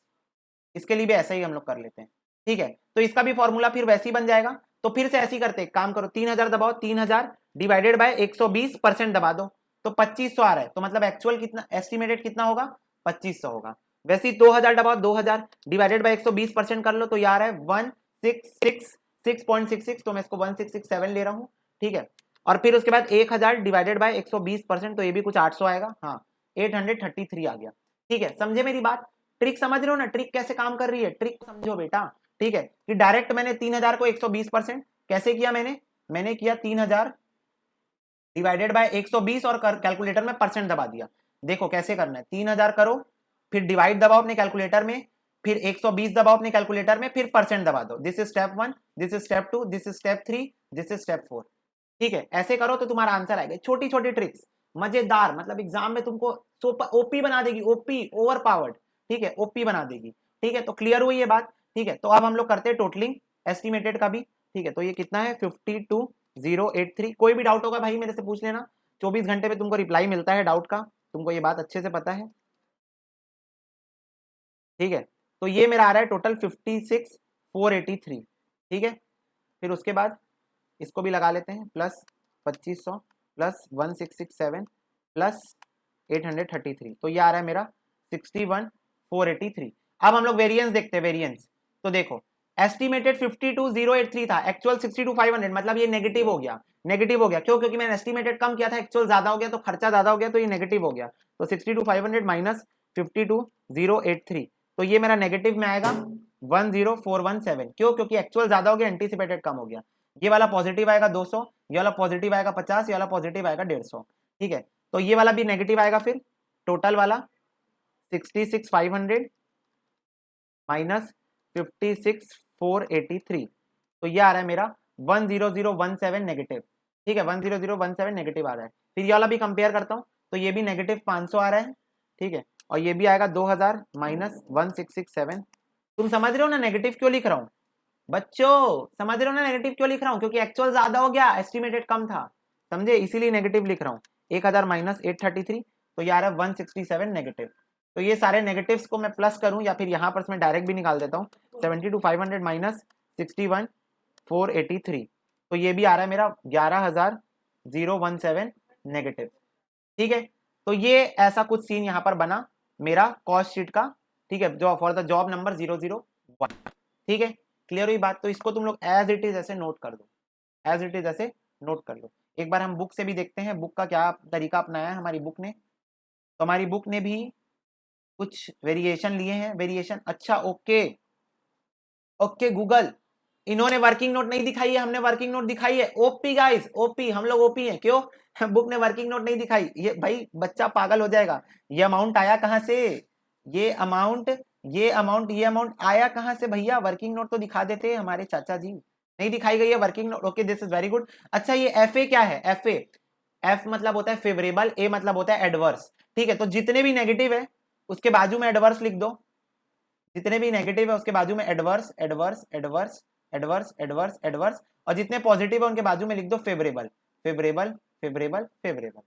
इसके लिए भी ऐसा ही हम लोग कर लेते हैं। ठीक है, तो इसका भी फॉर्मूला फिर वैसे ही बन जाएगा। तो फिर से ऐसे ही करते हैं, काम करो, 3000 दबाओ, 3000 डिवाइडेड बाय 120% दबा दो, तो 2500 आ रहा है। तो मतलब एक्चुअल कितना, एस्टिमेटेड कितना होगा, 2500 होगा। वैसे ही 2000 दबाओ, 2000 डिवाइडेड बाय 120% कर लो, तो ये आ रहा है 166.66, तो मैं इसको 1667 ले रहा हूँ। ठीक है, और फिर उसके बाद 1000 डिवाइडेड बाय 120%, तो ये भी कुछ 800 आएगा। हाँ, 833 आ गया। ठीक है, समझे मेरी बात? ट्रिक समझ रहे हो ना, ट्रिक कैसे काम कर रही है, ट्रिक समझो बेटा। ठीक है, कि डायरेक्ट मैंने 3000 को 120% कैसे किया, मैंने किया 3000 डिवाइडेड बाय 120 और कैलकुलेटर में परसेंट दबा दिया। देखो कैसे करना है, 3000 करो, फिर डिवाइड दबाओ अपने कैलकुलेटर में, फिर 120 दबाओ अपने कैलकुलेटर में, फिर परसेंट दबा दो। This is step 1, this is step 2, this is step 3, this is step 4। ठीक है, ऐसे करो तो तुम्हारा आंसर आएगा। छोटी छोटी ट्रिक्स मजेदार, मतलब एग्जाम में तुमको ओपी बना देगी, ओपी ओवर पावर्ड। ठीक है, ओपी बना देगी। ठीक है, तो क्लियर हुई ये बात? ठीक है, तो अब हम लोग करते हैं टोटलिंग एस्टिमेटेड का भी। ठीक है, तो ये कितना है 52,083। कोई भी डाउट होगा भाई मेरे से पूछ लेना, 24 घंटे में तुमको रिप्लाई मिलता है डाउट का, तुमको ये बात अच्छे से पता है। ठीक है, तो ये मेरा आ रहा है टोटल 56,483। ठीक है, फिर उसके बाद इसको भी लगा लेते हैं, प्लस 2500 प्लस 1667 प्लस 833, तो ये आ रहा है मेरा 61,483। अब हम लोग वेरिएंस देखते हैं, वेरिएंस। तो देखो एस्टिमेटेड 52,083 था, एक्चुअल 62,500, मतलब ये नेगेटिव हो गया। नेगेटिव हो गया क्यों? क्योंकि मैंने एस्टिमेटेड कम किया था, एक्चुअल ज्यादा हो गया, तो खर्चा ज्यादा हो गया, तो ये नेगेटिव हो गया। तो 62,500 माइनस 52,083, तो ये मेरा नेगेटिव में आएगा 10,417। क्यों? क्योंकि एक्चुअल ज्यादा हो गया, एंटीसिपेटेड कम हो गया। ये वाला पॉजिटिव आएगा 200, ये वाला पॉजिटिव आएगा 50, ये वाला पॉजिटिव आएगा 150। ठीक है, तो ये वाला भी नेगेटिव आएगा। फिर टोटल वाला 66,500 माइनस 56,483, तो ये आ रहा है मेरा 10017 नेगेटिव। ठीक है, 10017 नेगेटिव आ रहा है। फिर ये वाला भी कंपेयर करता हूँ, तो ये भी नेगेटिव 500 आ रहा है। ठीक है, और ये भी आएगा 2000 माइनस 1667। तुम समझ रहे हो ना नेगेटिव क्यों लिख रहा हूँ बच्चों? समझ रहे हो ना नेगेटिव क्यों लिख रहा हूँ? क्योंकि एक्चुअल ज्यादा हो गया, एस्टिमेटेड कम था, समझे? इसीलिए नेगेटिव लिख रहा हूँ। 1000 माइनस 833, तो ये आ रहा है 167 नेगेटिव। तो ये सारे नेगेटिव्स को मैं प्लस करूं या फिर यहाँ पर मैं डायरेक्ट भी निकाल देता हूँ, 72,500 माइनस 61,483, तो ये भी आ रहा है मेरा 11,017 नेगेटिव। ठीक है, तो ये ऐसा कुछ सीन यहाँ पर बना मेरा कॉस्ट शीट का। ठीक है, जो फॉर द जॉब नंबर 001। ठीक है, क्लियर हुई बात? तो इसको तुम लोग एज इट इज ऐसे नोट कर दो, एज इट इज ऐसे नोट कर लो। एक बार हम बुक से भी देखते हैं, बुक का क्या तरीका अपनाया है हमारी बुक ने। तो हमारी बुक ने भी कुछ वेरिएशन लिए हैं, वेरिएशन। अच्छा ओके ओके गूगल, इन्होंने वर्किंग नोट नहीं दिखाई है, हमने वर्किंग नोट दिखाई है। ओपी गाइस, ओपी, हम लोग ओपी हैं क्यों? बुक ने वर्किंग नोट नहीं दिखाई। ये भाई बच्चा पागल हो जाएगा। ये अमाउंट आया कहां से? ये अमाउंट ये अमाउंट ये अमाउंट आया कहां से भैया? वर्किंग नोट तो दिखा देते हमारे चाचा जी। नहीं दिखाई गई है working note. Okay this is very good. अच्छा ये एफ ए क्या है? एफ ए, एफ मतलब होता है फेवरेबल, ए मतलब होता है एडवर्स। ठीक है, तो जितने भी नेगेटिव है उसके बाजू में एडवर्स लिख दो। जितने भी नेगेटिव है उसके बाजू में adverse adverse adverse adverse adverse adverse, और जितने पॉजिटिव है उनके बाजू में लिख दो फेवरेबल फेवरेबल फेवरेबल फेवरेबल।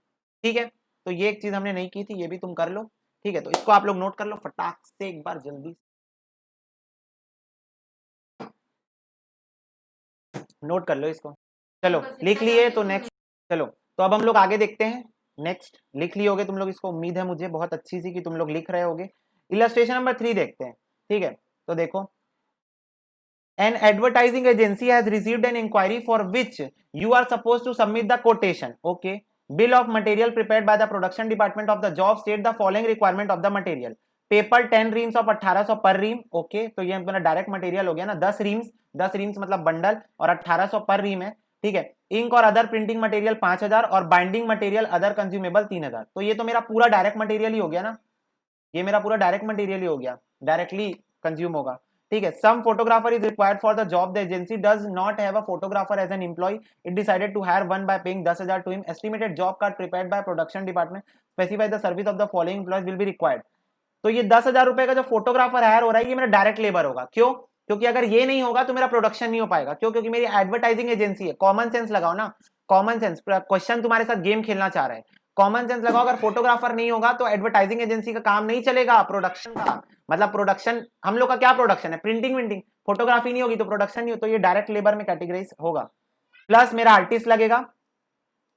ठीक है, तो ये एक चीज हमने नहीं की थी, ये भी तुम कर लो। ठीक है, तो इसको आप लोग नोट कर लो फटाक से एक बार जल्दी। नोट कर लो इसको। चलो लिख लिए तो नेक्स्ट। चलो तो अब हम लोग आगे देखते हैं। नेक्स्ट लिख लिए होगे तुम लोग इसको, उम्मीद है मुझे बहुत अच्छी सी कि तुम लोग लिख रहे होगे। इलस्ट्रेशन नंबर 3 देखते हैं। ठीक है, तो देखो, an advertising agency has received an inquiry for which you are supposed to submit the quotation. Okay, bill of material prepared by the production department of the job state the following requirement of the material. Paper 10 reams of 1800 पर रीम। Okay, तो ये अपना direct material हो गया ना, 10 reams, 10 reams मतलब bundle, और 1800 पर रीम है। ठीक है, इंक और अदर प्रिंटिंग मटेरियल 5000 और बाइंडिंग मटेरियल अदर कंज्यूमेबल 3000। तो ये तो मेरा पूरा डायरेक्ट मटेरियल ही हो गया ना, ये मेरा पूरा डायरेक्ट मटेरियल ही हो गया, डायरेक्टली कंज्यूम होगा। ठीक है, some photographer is required for the job, the agency does not have a photographer as an employ, it decided to hire one by paying 10,000 to him, estimated job card prepared by production department, specify the service of the following employees will be required. तो ये 10,000 रुपए का जो photographer higher हो रहा है ये मेरा डायरेक्ट लेबर होगा। क्यों? क्योंकि अगर ये नहीं होगा तो मेरा प्रोडक्शन नहीं हो पाएगा। क्यों? क्योंकि मेरी एडवर्टाइजिंग एजेंसी है। कॉमन सेंस लगाओ ना, कॉमन सेंस। क्वेश्चन तुम्हारे साथ गेम खेलना चाह रहा है, कॉमन सेंस लगाओ। अगर फोटोग्राफर नहीं होगा तो एडवर्टाइजिंग एजेंसी का काम नहीं चलेगा, प्रोडक्शन का। मतलब प्रोडक्शन, हम लोग का क्या प्रोडक्शन है? प्रिंटिंग विंटिंग। फोटोग्राफी नहीं होगी तो प्रोडक्शन नहीं हो, तो ये डायरेक्ट लेबर में कैटेगराइज होगा। प्लस मेरा आर्टिस्ट लगेगा,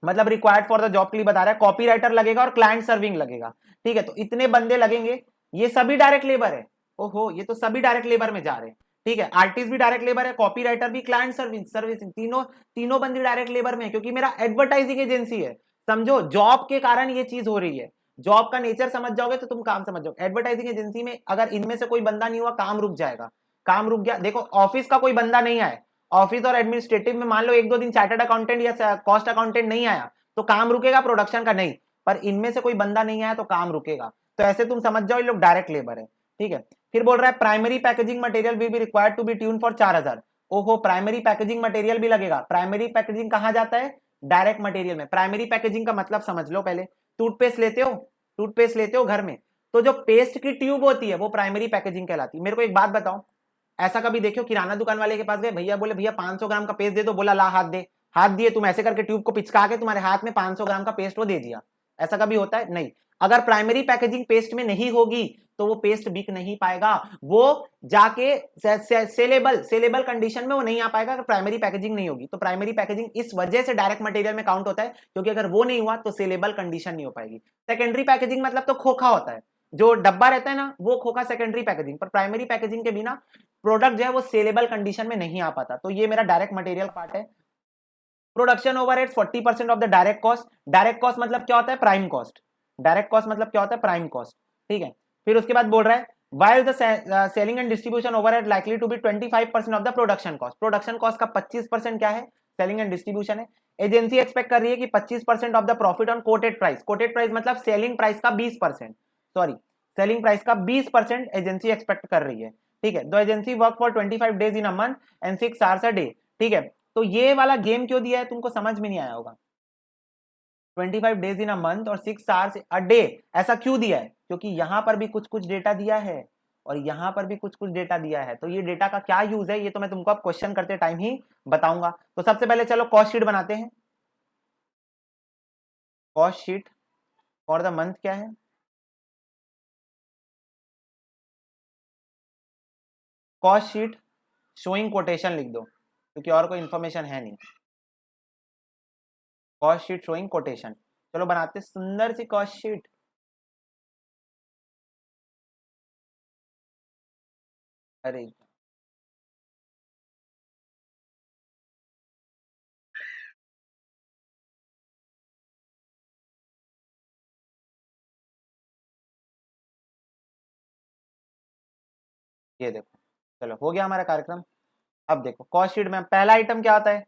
मतलब रिक्वायर्ड फॉर द जॉब के लिए बता रहा है, कॉपी राइटर लगेगा और क्लाइंट सर्विंग लगेगा। ठीक है, तो इतने बंदे लगेंगे, ये सभी डायरेक्ट लेबर है। ओहो, ये तो सभी डायरेक्ट लेबर में जा रहे हैं। ठीक है, आर्टिस्ट भी डायरेक्ट लेबर है, कॉपी राइटर भी, क्लाइंट सर्विसिंग, तीनों तीनों बंदे डायरेक्ट लेबर में है, क्योंकि मेरा एडवर्टाइजिंग एजेंसी है। समझो, जॉब के कारण ये चीज हो रही है। जॉब का नेचर समझ जाओगे तो तुम काम समझ जाओगे। एडवर्टाइजिंग एजेंसी में अगर इनमें से कोई बंदा नहीं हुआ, काम रुक जाएगा। काम रुक गया, देखो ऑफिस का कोई बंदा नहीं आया, ऑफिस और एडमिनिस्ट्रेटिव में मान लो एक दो दिन चार्टर्ड अकाउंटेंट या कॉस्ट अकाउंटेंट नहीं आया तो काम रुकेगा, प्रोडक्शन का नहीं। पर इनमें से कोई बंदा नहीं आया तो काम रुकेगा। तो ऐसे तुम समझ जाओ ये लोग डायरेक्ट लेबर है। ठीक है, फिर बोल रहा है primary packaging material will be required to be tune for 4000। ओहो, प्राइमरी पैकेजिंग मटेरियल भी लगेगा। प्राइमरी पैकेजिंग कहां जाता है? डायरेक्ट मटेरियल में। प्राइमरी पैकेजिंग का मतलब समझ लो पहले। टूथपेस्ट लेते हो, टूथपेस्ट लेते हो घर में, तो जो पेस्ट की ट्यूब होती है वो प्राइमरी पैकेजिंग कहलाती है। मेरे को एक बात बताओ, ऐसा कभी देखो किराना दुकान वाले के पास गए, भैया बोले भैया 500 ग्राम का पेस्ट दे दो, बोला ला हाथ दे, हाथ दिए, तुम ऐसे करके ट्यूब को पिचका के तुम्हारे हाथ में 500 ग्राम का पेस्ट वो दे दिया, ऐसा कभी होता है? नहीं। अगर प्राइमरी पैकेजिंग पेस्ट में नहीं होगी तो वो पेस्ट बिक नहीं पाएगा, वो जाके सेलेबल सेलेबल कंडीशन में वो नहीं आ पाएगा अगर प्राइमरी पैकेजिंग नहीं होगी। तो प्राइमरी पैकेजिंग इस वजह से डायरेक्ट मटेरियल में काउंट होता है, क्योंकि अगर वो नहीं हुआ तो सेलेबल कंडीशन नहीं हो पाएगी। सेकेंडरी पैकेजिंग मतलब तो खोखा होता है, जो डब्बा रहता है ना वो खोखा सेकेंडरी पैकेजिंग। पर प्राइमरी पैकेजिंग के बिना प्रोडक्ट जो है वो सेलेबल कंडीशन में नहीं आ पाता। तो ये मेरा डायरेक्ट मटेरियल पार्ट है। Production overhead 40% of the direct cost. Direct cost मतलब क्या होता है? Prime cost. डायरेक्ट कॉस्ट मतलब क्या होता है? Prime cost. ठीक है, फिर उसके बाद बोल रहा है while the selling and distribution overhead likely to be 25% of the production cost। Production cost का 25% क्या है? सेलिंग एंड डिस्ट्रीब्यूशन है। एजेंसी एक्सपेक्ट कर रही है कि 25% of the profit on coated price. Coated price मतलब सेलिंग प्राइस का 20%, सॉरी सेलिंग प्राइस का 20% एजेंसी एक्सपेक्ट कर रही है। ठीक है, the agency work for 25 days in a month and 6 hours a day. ठीक है, तो ये वाला गेम क्यों दिया है तुमको समझ में नहीं आया होगा। 25 डेज इन अ मंथ और 6 आवर्स अ डे, ऐसा क्यों दिया है? क्योंकि यहां पर भी कुछ कुछ डेटा दिया है और यहां पर भी कुछ कुछ डेटा दिया है। तो ये डेटा का क्या यूज है ये तो मैं तुमको अब क्वेश्चन करते टाइम ही बताऊंगा। तो सबसे पहले चलो कॉस्ट शीट बनाते हैं। Cost sheet for the month क्या है? कॉस्ट शीट शोइंग कोटेशन लिख दो, क्योंकि और कोई इंफॉर्मेशन है नहीं। कॉस्ट शीट शोइंग कोटेशन, चलो बनाते सुंदर सी कॉस्ट शीट। अरे ये देखो, चलो हो गया हमारा कार्यक्रम। अब देखो कॉस्ट शीट में पहला आइटम क्या आता है,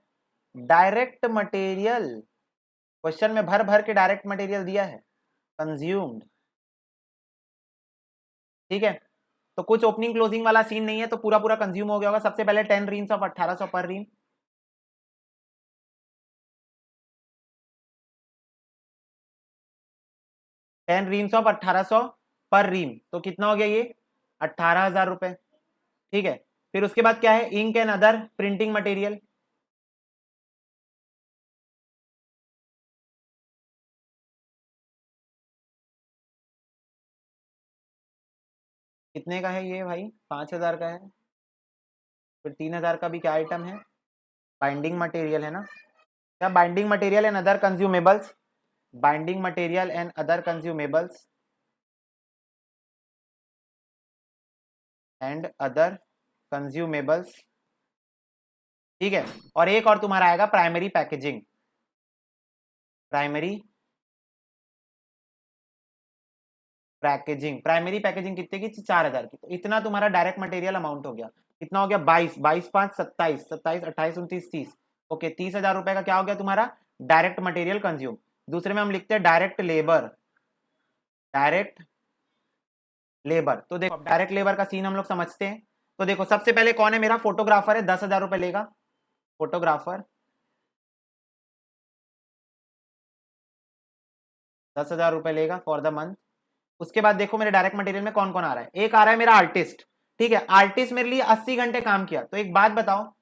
डायरेक्ट मटेरियल। क्वेश्चन में भर भर के डायरेक्ट मटेरियल दिया है, कंज्यूम्ड। ठीक है, तो कुछ ओपनिंग क्लोजिंग वाला सीन नहीं है, तो पूरा पूरा कंज्यूम हो गया होगा। सबसे पहले 10 रीम्स ऑफ 1800 पर रीम, 10 रीम्स ऑफ 1800 पर रीम, तो कितना हो गया ये 18,000 रुपए। ठीक है, फिर उसके बाद क्या है, ink and other printing material, कितने का है ये भाई, 5,000 का है। फिर 3,000 का भी क्या आइटम है, बाइंडिंग मटेरियल है ना, क्या binding material and other consumables, binding material and other consumables and other consumables. ठीक है, और एक और तुम्हारा आएगा primary packaging, primary packaging, primary packaging कितने की, 4,000 की। तो इतना तुम्हारा डायरेक्ट मटेरियल अमाउंट हो गया, कितना हो गया 22, 22 5 27, 27 28 29 30। ओके, 30,000 रुपए का क्या हो गया तुम्हारा डायरेक्ट मटेरियल कंज्यूम। दूसरे में हम लिखते हैं डायरेक्ट लेबर, डायरेक्ट लेबर। तो देखो डायरेक्ट लेबर का सीन हम लोग समझते हैं। तो देखो सबसे पहले कौन है मेरा, फोटोग्राफर है, 10,000 रुपए लेगा फोटोग्राफर, 10,000 रुपए लेगा फॉर द मंथ। उसके बाद देखो मेरे डायरेक्ट मटेरियल में कौन कौन आ रहा है, एक आ रहा है मेरा आर्टिस्ट। ठीक है, आर्टिस्ट मेरे लिए 80 घंटे काम किया। तो एक बात बताओ,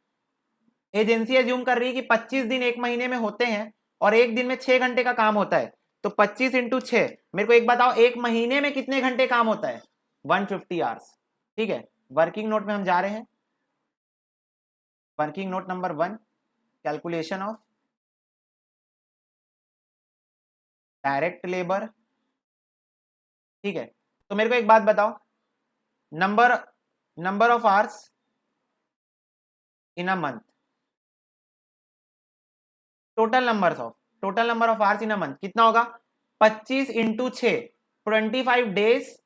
एजेंसी एज्यूम कर रही है कि 25 दिन एक महीने में होते हैं और एक दिन में 6 घंटे का काम होता है, तो 25 इंटू 6, मेरे को एक बताओ एक महीने में कितने घंटे काम होता है, 150 आवर्स। ठीक है, वर्किंग नोट में हम जा रहे हैं, working note number 1, calculation of direct labour. ठीक है, तो मेरे को एक बात बताओ, number number of hours in a month, total number of hours in a month कितना होगा, 25 into 6, 25 days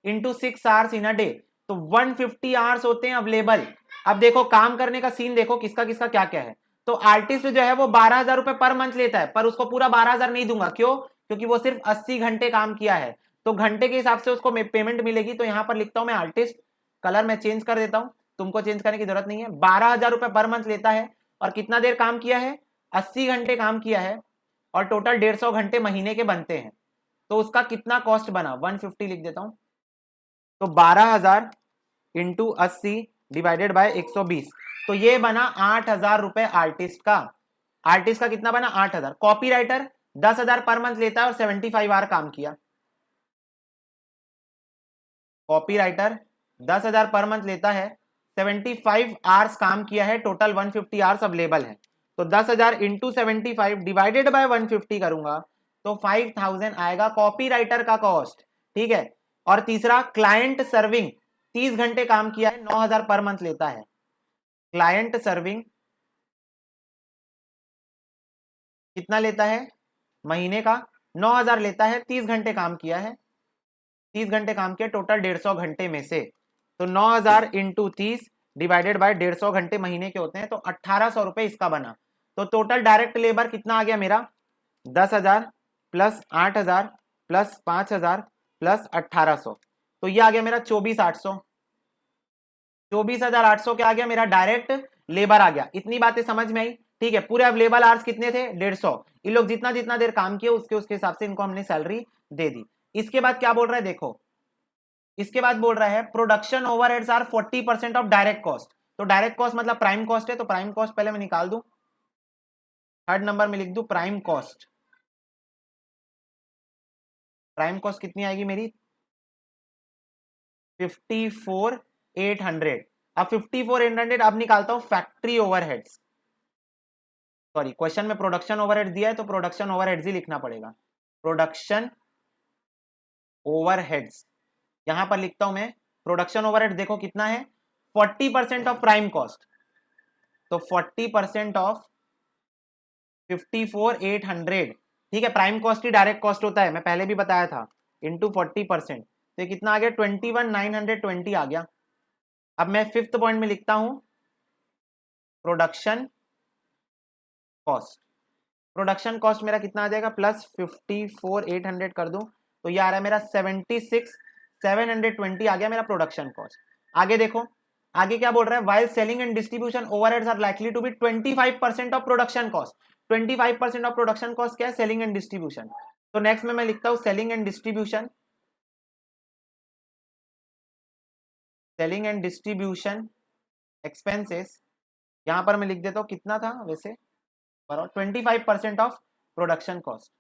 into 6 hours in a day, तो 150 आवर्स होते हैं अवेलेबल। अब देखो काम करने का सीन देखो किसका किसका क्या क्या है। तो आर्टिस्ट जो है वो 12,000 रुपए पर मंथ लेता है, पर उसको पूरा 12,000 नहीं दूंगा, क्यों, क्योंकि वो सिर्फ 80 घंटे काम किया है, तो घंटे के हिसाब से उसको पेमेंट मिलेगी। तो यहां पर लिखता हूं मैं आर्टिस्ट, कलर में चेंज कर देता हूं, तुमको चेंज करने की जरूरत नहीं है। 12,000 रुपए पर मंथ लेता है और कितना देर काम किया है, 80 घंटे काम किया है, और टोटल 150 घंटे महीने के बनते हैं। तो उसका कितना कॉस्ट बना, 150 लिख देता हूं। तो 12,000 इंटू 80 डिवाइडेड बाय 120, तो ये बना 8,000 रुपए आर्टिस्ट का। आर्टिस्ट का कितना बना 8,000। कॉपी राइटर 10,000 पर मंथ लेता है और 75 आवर काम किया। कॉपी राइटर 10,000 पर मंथ लेता है, 75 आवर्स काम किया है, टोटल 150 आवर्स अवेलेबल है। तो 10,000 इंटू 75 डिवाइडेड बाय 150 करूंगा तो 5,000 आएगा कॉपी राइटर का कॉस्ट। ठीक है, और तीसरा क्लाइंट सर्विंग, 30 घंटे काम किया है, 9,000 पर मंथ लेता है। क्लाइंट सर्विंग कितना लेता है महीने का, 9,000 लेता है, 30 घंटे काम किया है, 30 घंटे काम किया, टोटल 150 घंटे में से। तो 9,000 इंटू 30 डिवाइडेड बाय 150 घंटे महीने के होते हैं, तो 1,800 रुपए इसका बना। तो टोटल डायरेक्ट लेबर कितना आ गया मेरा, 10,000 प्लस 8,000 प्लस 5,000 प्लस 1,800, तो ये आ गया मेरा 24,800। 24,800 क्या आ गया मेरा डायरेक्ट लेबर आ गया। इतनी बातें समझ में आई। ठीक है, पूरे अवेलेबल आवर्स कितने थे, 150। इन लोग जितना जितना देर काम किए उसके हिसाब से इनको हमने सैलरी दे दी। इसके बाद क्या बोल रहा है देखो, इसके बाद बोल रहा है production overheads are 40% of direct cost. तो डायरेक्ट कॉस्ट मतलब प्राइम कॉस्ट है, तो प्राइम कॉस्ट पहले मैं निकाल दूं, थर्ड नंबर में लिख दूं प्राइम कॉस्ट। प्राइम कॉस्ट कितनी आएगी मेरी, 54,800। अब 54,800 अब निकालता हूं फैक्ट्री ओवरहेड्स। सॉरी, क्वेश्चन में प्रोडक्शन ओवरहेड्स दिया है तो प्रोडक्शन ओवरहेड्स ही लिखना पड़ेगा। प्रोडक्शन ओवरहेड्स यहां पर लिखता हूं मैं, प्रोडक्शन ओवरहेड देखो कितना है, 40% ऑफ प्राइम कॉस्ट। तो 40% ऑफ 54,800। ठीक है, प्राइम कॉस्ट ही डायरेक्ट कॉस्ट होता है, मैं पहले भी बताया था, इंटू 40%, तो कितना आ गया 21,920 आ गया। अब मैं 5th पॉइंट में लिखता हूं प्रोडक्शन कॉस्ट। प्रोडक्शन कॉस्ट मेरा कितना आ जाएगा, प्लस 54,800 कर दूं तो ये आ रहा है मेरा 76,720 आ गया मेरा प्रोडक्शन कॉस्ट। आगे देखो, आगे क्या बोल रहा है, while selling and distribution overheads are likely to be 25% of production cost. 25% of production cost क्या है, सेलिंग एंड डिस्ट्रीब्यूशन। तो नेक्स्ट में मैं लिखता हूं selling and distribution, selling and distribution expenses, यहां पर मैं लिख देता हूं कितना था वैसे, 25% ऑफ प्रोडक्शन कॉस्ट।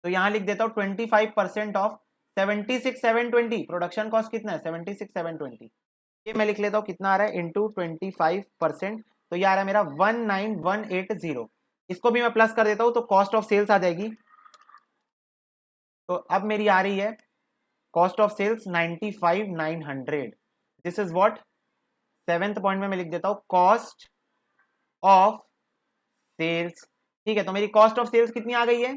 तो यहां लिख देता हूं 25% ऑफ 76,720, प्रोडक्शन कॉस्ट कितना है 76,720, ये मैं लिख लेता हूं कितना आ रहा है इंटू 25%, तो ये आ रहा है मेरा 19,180। इसको भी मैं प्लस कर देता हूं तो कॉस्ट ऑफ सेल्स आ जाएगी। तो अब मेरी आ रही है cost of sales 95,900। This is what, 7th point में मैं लिख देता हूं कॉस्ट ऑफ सेल्स। ठीक है, तो मेरी कॉस्ट ऑफ सेल्स कितनी आ गई है,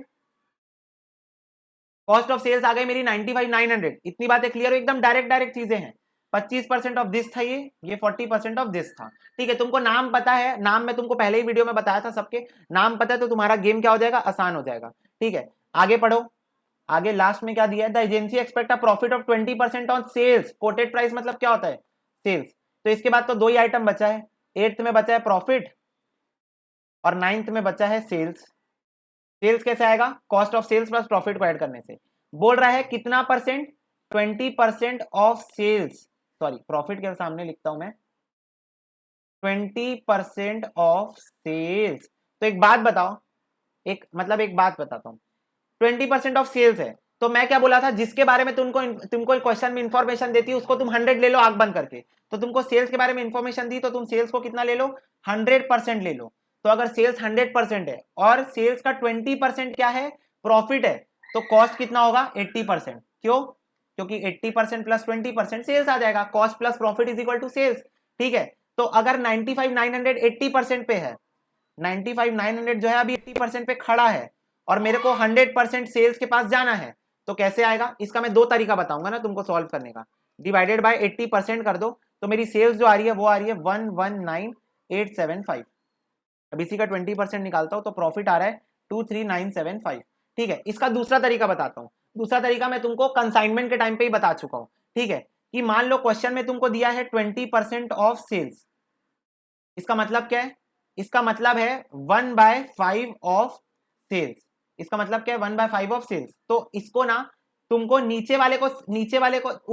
कॉस्ट ऑफ सेल्स आ गई मेरी 95,900। इतनी बातें क्लियर हो, एकदम डायरेक्ट चीजें हैं। 25% ऑफ दिस था, ये 40% ऑफ दिस था। ठीक है, तुमको नाम पता है, नाम मैं तुमको पहले ही वीडियो में बताया था, सबके नाम पता है तो तुम्हारा गेम क्या हो जाएगा, आसान हो जाएगा। ठीक है, आगे पढ़ो। आगे लास्ट में क्या दिया है, the agency expect a profit of 20% on sales. Quoted price मतलब क्या होता है, सेल्स। तो इसके बाद तो दो ही आइटम बचा है, 8th में बचा है प्रॉफिट और 9th में बचा है सेल्स। सेल्स कैसे आएगा, cost of sales plus profit को ऐड करने से। बोल रहा है कितना percent, 20% of sales, sorry profit के सामने लिखता हूं मैं 20% ऑफ सेल्स। तो एक बात बताओ, एक बात बताता हूं, 20% ऑफ सेल्स है तो मैं क्या बोला था, जिसके बारे में तुमको क्वेश्चन में इंफॉर्मेशन देती है उसको तुम 100 ले लो आंख बंद करके। तो तुमको सेल्स के बारे में इंफॉर्मेशन दी तो तुम सेल्स को कितना ले लो, 100% ले लो। तो अगर सेल्स 100% है और सेल्स का 20% क्या है, प्रॉफिट है, तो कॉस्ट कितना होगा 80%। क्यों, क्योंकि 80% प्लस 20% सेल्स आ जाएगा, cost plus profit is equal to sales. ठीक है, तो अगर 95,900 80% पे है, 95,900 जो है अभी 80% पे खड़ा है और मेरे को 100% सेल्स के पास जाना है, तो कैसे आएगा, इसका मैं दो तरीका बताऊंगा ना तुमको सॉल्व करने का। डिवाइडेड बाय 80% कर दो, तो मेरी सेल्स जो आ रही है वो आ रही है 119,875। अब इसी का 20% निकालता हूं तो प्रॉफिट आ रहा है 23,975। ठीक है, इसका दूसरा तरीका बताता हूं। दूसरा तरीका मैं तुमको कंसाइनमेंट के टाइम पे ही बता चुका हूं। ठीक है, कि मान लो क्वेश्चन में तुमको दिया है 20% ऑफ सेल्स, इसका मतलब क्या है, इसका मतलब है 1/5 ऑफ सेल्स। इसका मतलब क्या है, 1/5 ऑफ सेल्स। तो इसको ना तुमको नीचे वाले को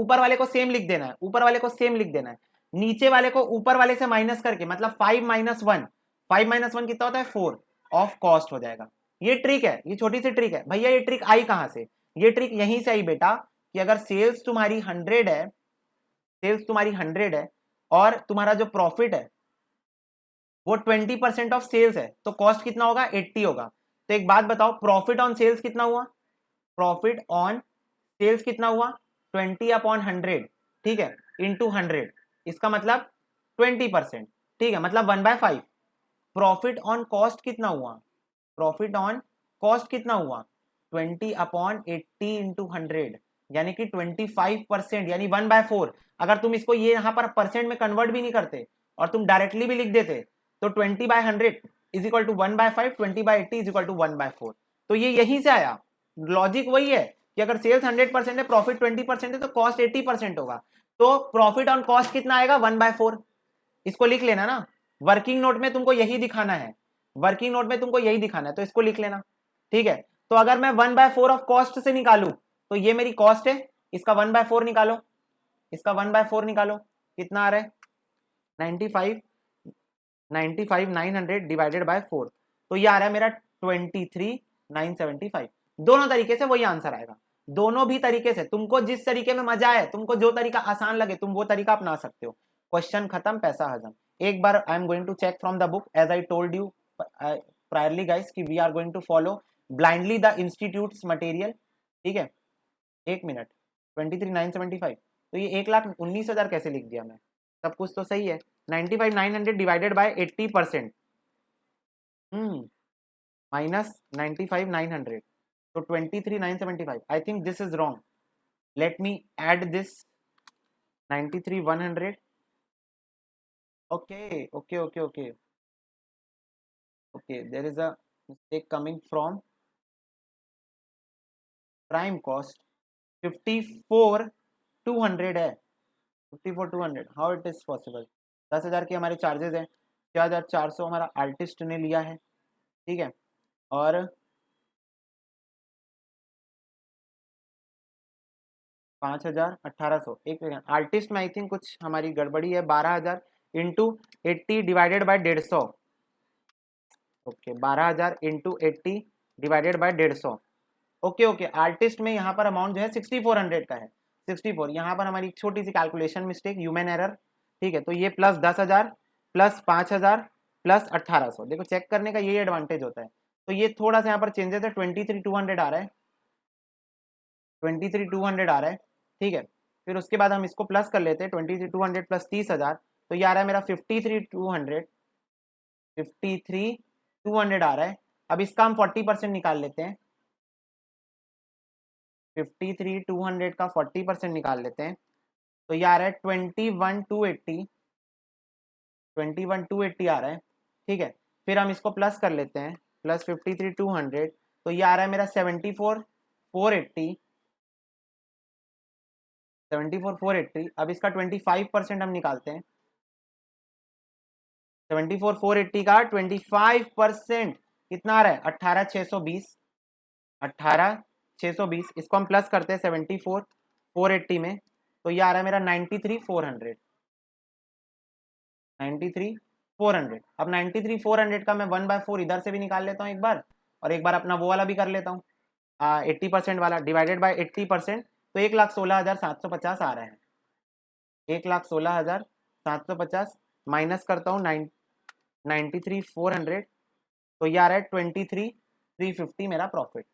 ऊपर वाले को सेम लिख देना है, ऊपर वाले को सेम लिख देना है, नीचे वाले को ऊपर वाले से माइनस करके, मतलब 5 - 1, 5 - 1 कितना होता है 4 ऑफ कॉस्ट हो जाएगा। ये ट्रिक है, ये छोटी सी ट्रिक है भैया। ये ट्रिक आई कहां से, ये ट्रिक यहीं से आई बेटा, कि अगर सेल्स तुम्हारी 100 है, सेल्स तुम्हारी 100 है और तुम्हारा जो प्रॉफिट है वो 20% ऑफ सेल्स है, तो कॉस्ट कितना होगा 80 होगा। तो एक बात बताओ, प्रॉफिट ऑन सेल्स कितना हुआ, प्रॉफिट ऑन सेल्स कितना हुआ 20/100। ठीक है, इंटू 100, इसका मतलब 20%। ठीक है, मतलब 1/5। प्रॉफिट ऑन कॉस्ट कितना हुआ, प्रॉफिट ऑन कॉस्ट कितना हुआ 20/80 इंटू 100, यानी कि 25%, यानी 1/4। अगर तुम इसको ये यहां पर परसेंट में कन्वर्ट भी नहीं करते और तुम डायरेक्टली भी लिख देते तो 20/100 is equal to 1/5, 20/80 is equal to 1/4। तो ये यहीं से आया, लॉजिक वही है कि अगर सेल्स 100% है, प्रॉफिट 20% है, तो कॉस्ट 80% होगा। तो प्रॉफिट ऑन कॉस्ट कितना आएगा 1/4। इसको लिख लेना ना, वर्किंग नोट में तुमको यही दिखाना है, वर्किंग नोट में तुमको यही दिखाना है, तो इसको लिख लेना। ठीक है, तो अगर मैं 1/4 ऑफ कॉस्ट से निकालू तो ये मेरी कॉस्ट है, इसका 1/4 निकालो, इसका 1/4 निकालो, कितना आ रहा है 95,900 डिवाइडेड बाय 4, तो ये आ रहा है मेरा 23,975। दोनों तरीके से वही आंसर आएगा, दोनों भी तरीके से, तुमको जिस तरीके में मजा आए, तुमको जो तरीका आसान लगे तुम वो तरीका अपना सकते हो। क्वेश्चन खत्म, पैसा हजम। एक बार I am going to check from the book, as I told you priorly guys कि we are going to follow blindly the institute's material. ठीक है, एक मिनट, 23,975, तो ये 1,19,000 कैसे लिख दिया मैं, सब कुछ तो सही है। 95,900 डिवाइडेड बाय 80%, माइनस 95,900, तो 23,975। I think this is wrong, let me add this 93,100 Okay, okay, okay, okay. Okay, there is a mistake coming from prime cost 54,200 है, 54,200, हाउ इट इज पॉसिबल? 10,000 की हमारी चार्जेस है, 6,400 हमारा आर्टिस्ट ने लिया है, ठीक है, और 5,000 1800, एक आर्टिस्ट में आई थिंक कुछ हमारी गड़बड़ी है, 12,000 into 80 divided by 150, okay 12,000 into 80 divided by 150, okay okay. Artist में यहाँ पर अमाउंट जो है 6400 का है, 64, यहाँ पर हमारी छोटी सी कैलकुलेशन मिस्टेक, ह्यूमन एरर, ठीक है। तो ये प्लस 10,000 प्लस 5,000 प्लस 1800, देखो चेक करने का यही एडवांटेज होता है। तो ये थोड़ा सा यहाँ पर चेंजेस है, 23,200 आ रहा है, 23,200 आ रहा है, ठीक है। फिर उसके बाद हम इसको प्लस कर लेते हैं, 23,200 प्लस 30,000, तो ये आ रहा है मेरा 53,200, 53,200 आ रहा है। अब इसका हम 40% निकाल लेते हैं, 53,200 का 40% निकाल लेते हैं, तो ये आ रहा है 21,280, 21,280 आ रहा है, ठीक है। फिर हम इसको प्लस कर लेते हैं, प्लस 53,200, तो ये आ रहा है मेरा 74,480, 74,480। अब इसका 25% हम निकालते हैं, 74,480 का 25% कितना आ रहा है, 18,620, 18,620। इसको हम प्लस करते हैं 74,480 में, तो ये आ रहा है मेरा 93,400, 93,400। अब 93,400 का मैं 1/4 इधर से भी निकाल लेता हूँ एक बार, और एक बार अपना वो वाला भी कर लेता हूँ, 80% वाला डिवाइडेड बाय 80%, तो 1,16,750 आ रहा है, 1,16,750 माइनस करता हूँ 93,400, तो ये आ रहा है 23,350 मेरा प्रॉफिट।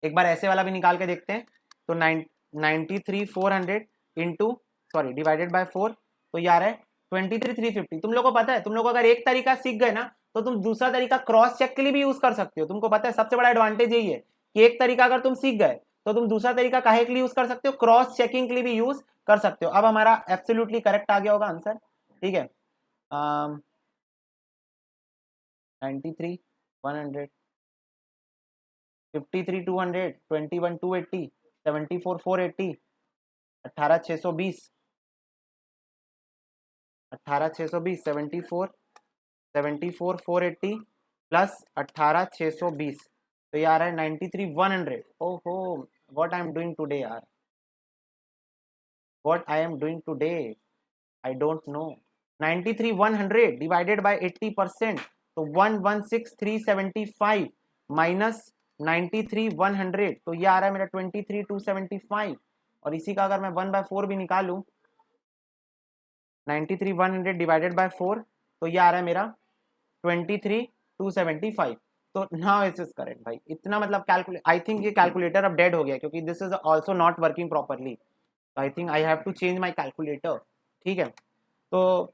एक बार ऐसे वाला भी निकाल के देखते हैं, तो 93,400 इंटू सॉरी डिवाइडेड बाय 4, तो ये आ रहा है 23,350। तुम लोग को पता है, तुम लोग अगर एक तरीका सीख गए ना, तो तुम दूसरा तरीका क्रॉस चेक के लिए भी यूज कर सकते हो। तुमको पता है सबसे बड़ा एडवांटेज यही है कि एक तरीका अगर तुम सीख गए तो तुम दूसरा तरीका काहे के लिए यूज कर सकते हो, क्रॉस चेकिंग के लिए भी यूज कर सकते हो। अब हमारा एब्सोल्युटली करेक्ट आ गया होगा आंसर, ठीक है। 93,100, 53,200, 21,280, 74,480, 18,620, 18,620, 74,480 प्लस 18,620, तो ये आ रहा है 93,100। ओहो, what I am doing today यार, what I am doing today, I don't know. 93,100 divided by 80%, तो 116,375 माइनस 93,100, तो ये आ रहा है मेरा 23,275। और इसी का अगर मैं 1/4 भी निकालूं, 93,100 डिवाइडेड बाय 4, तो ये आ रहा है मेरा 23,275। तो नाउ इट इज करेक्ट भाई। इतना मतलब कैलकुलेट, आई थिंक ये कैलकुलेटर अब डेड हो गया क्योंकि this is also not working properly, I think I have to change my calculator, ठीक है। तो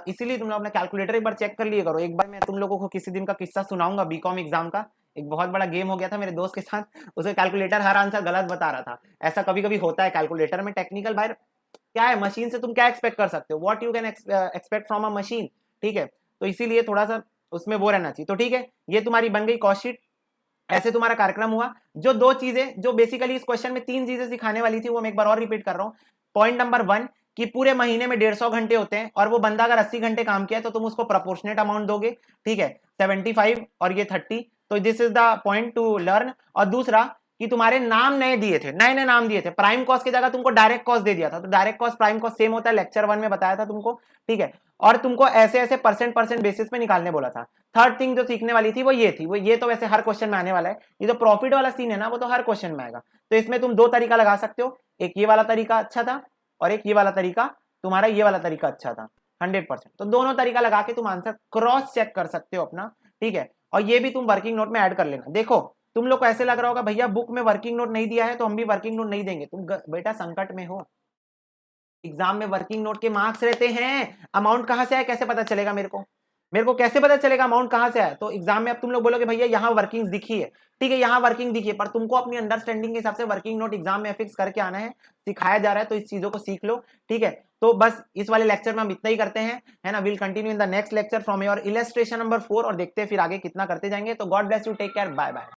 इसीलिए तुम लोग अपना कैलकुलेटर एक बार चेक कर लिए करो। एक बार मैं तुम लोगों को किसी दिन का किस्सा सुनाऊंगा बीकॉम एग्जाम का। एक बहुत बड़ा गेम हो गया था मेरे दोस्त के साथ, उसे कैलकुलेटर हर आंसर गलत बता रहा था। ऐसा कभी कभी होता है कैलकुलेटर में, टेक्निकल भाई क्या है, मशीन से तुम क्या एक्सपेक्ट कर सकते हो, what you can expect from a machine, ठीक है। तो इसीलिए थोड़ा सा उसमें वो रहना चाहिए। तो ठीक है, ये तुम्हारी बन गई कॉस्ट शीट। ऐसे तुम्हारा कार्यक्रम हुआ। जो दो चीजें जो बेसिकली इस क्वेश्चन में तीन चीजें सिखाने वाली थी वो मैं एक बार और रिपीट कर रहा हूं। पॉइंट नंबर 1 कि पूरे महीने में 150 घंटे होते हैं और वो बंदा अगर 80 घंटे काम किया है तो तुम उसको प्रोपोर्शनेट अमाउंट दोगे, ठीक है, 75 और ये 30। तो this is the point two learn. और दूसरा कि तुम्हारे नाम नए दिए थे, नए नए नाम दिए थे, प्राइम कॉस्ट की जगह तुमको डायरेक्ट कॉस्ट दे दिया था। तो direct cost prime cost same होता है, लेक्चर 1 में बताया था तुमको, ठीक है। और तुमको ऐसे ऐसे परसेंट बेसिस पे निकालने बोला था। थर्ड थिंग जो सीखने वाली थी वो ये थी, वो ये तो वैसे हर क्वेश्चन में आने वाला है, ये जो प्रॉफिट वाला सीन है ना वो तो हर क्वेश्चन में आएगा। तो इसमें तुम दो तरीका लगा सकते हो, एक ये वाला तरीका अच्छा था और एक ये वाला तरीका, तुम्हारा ये वाला तरीका अच्छा था 100%। तो दोनों तरीका लगा के तुम आंसर क्रॉस चेक कर सकते हो अपना, ठीक है। और ये भी तुम वर्किंग नोट में ऐड कर लेना। देखो तुम लोग को ऐसे लग रहा होगा भैया बुक में वर्किंग नोट नहीं दिया है तो हम भी वर्किंग नोट नहीं देंगे। तुम बेटा संकट में हो, एग्जाम में वर्किंग नोट के मार्क्स रहते हैं, अमाउंट कहां से आए कैसे पता चलेगा मेरे को। मेरे को कैसे पता चलेगा अमाउंट कहां से आया? तो एग्जाम में अब तुम लोग बोलोगे भैया यहाँ वर्किंग दिखी है, ठीक है यहाँ वर्किंग दिखी है, पर तुमको अपनी अंडरस्टैंडिंग के हिसाब से वर्किंग नोट एग्जाम में फिक्स करके आना है, सिखाया जा रहा है, तो इस चीजों को सीख लो, ठीक है। तो बस इस वाले लेक्चर में हम इतना ही करते हैं, है ना। Will continue in the next lecture from your illustration number 4 और देखते हैं फिर आगे कितना करते जाएंगे। तो God bless you, take care, bye bye.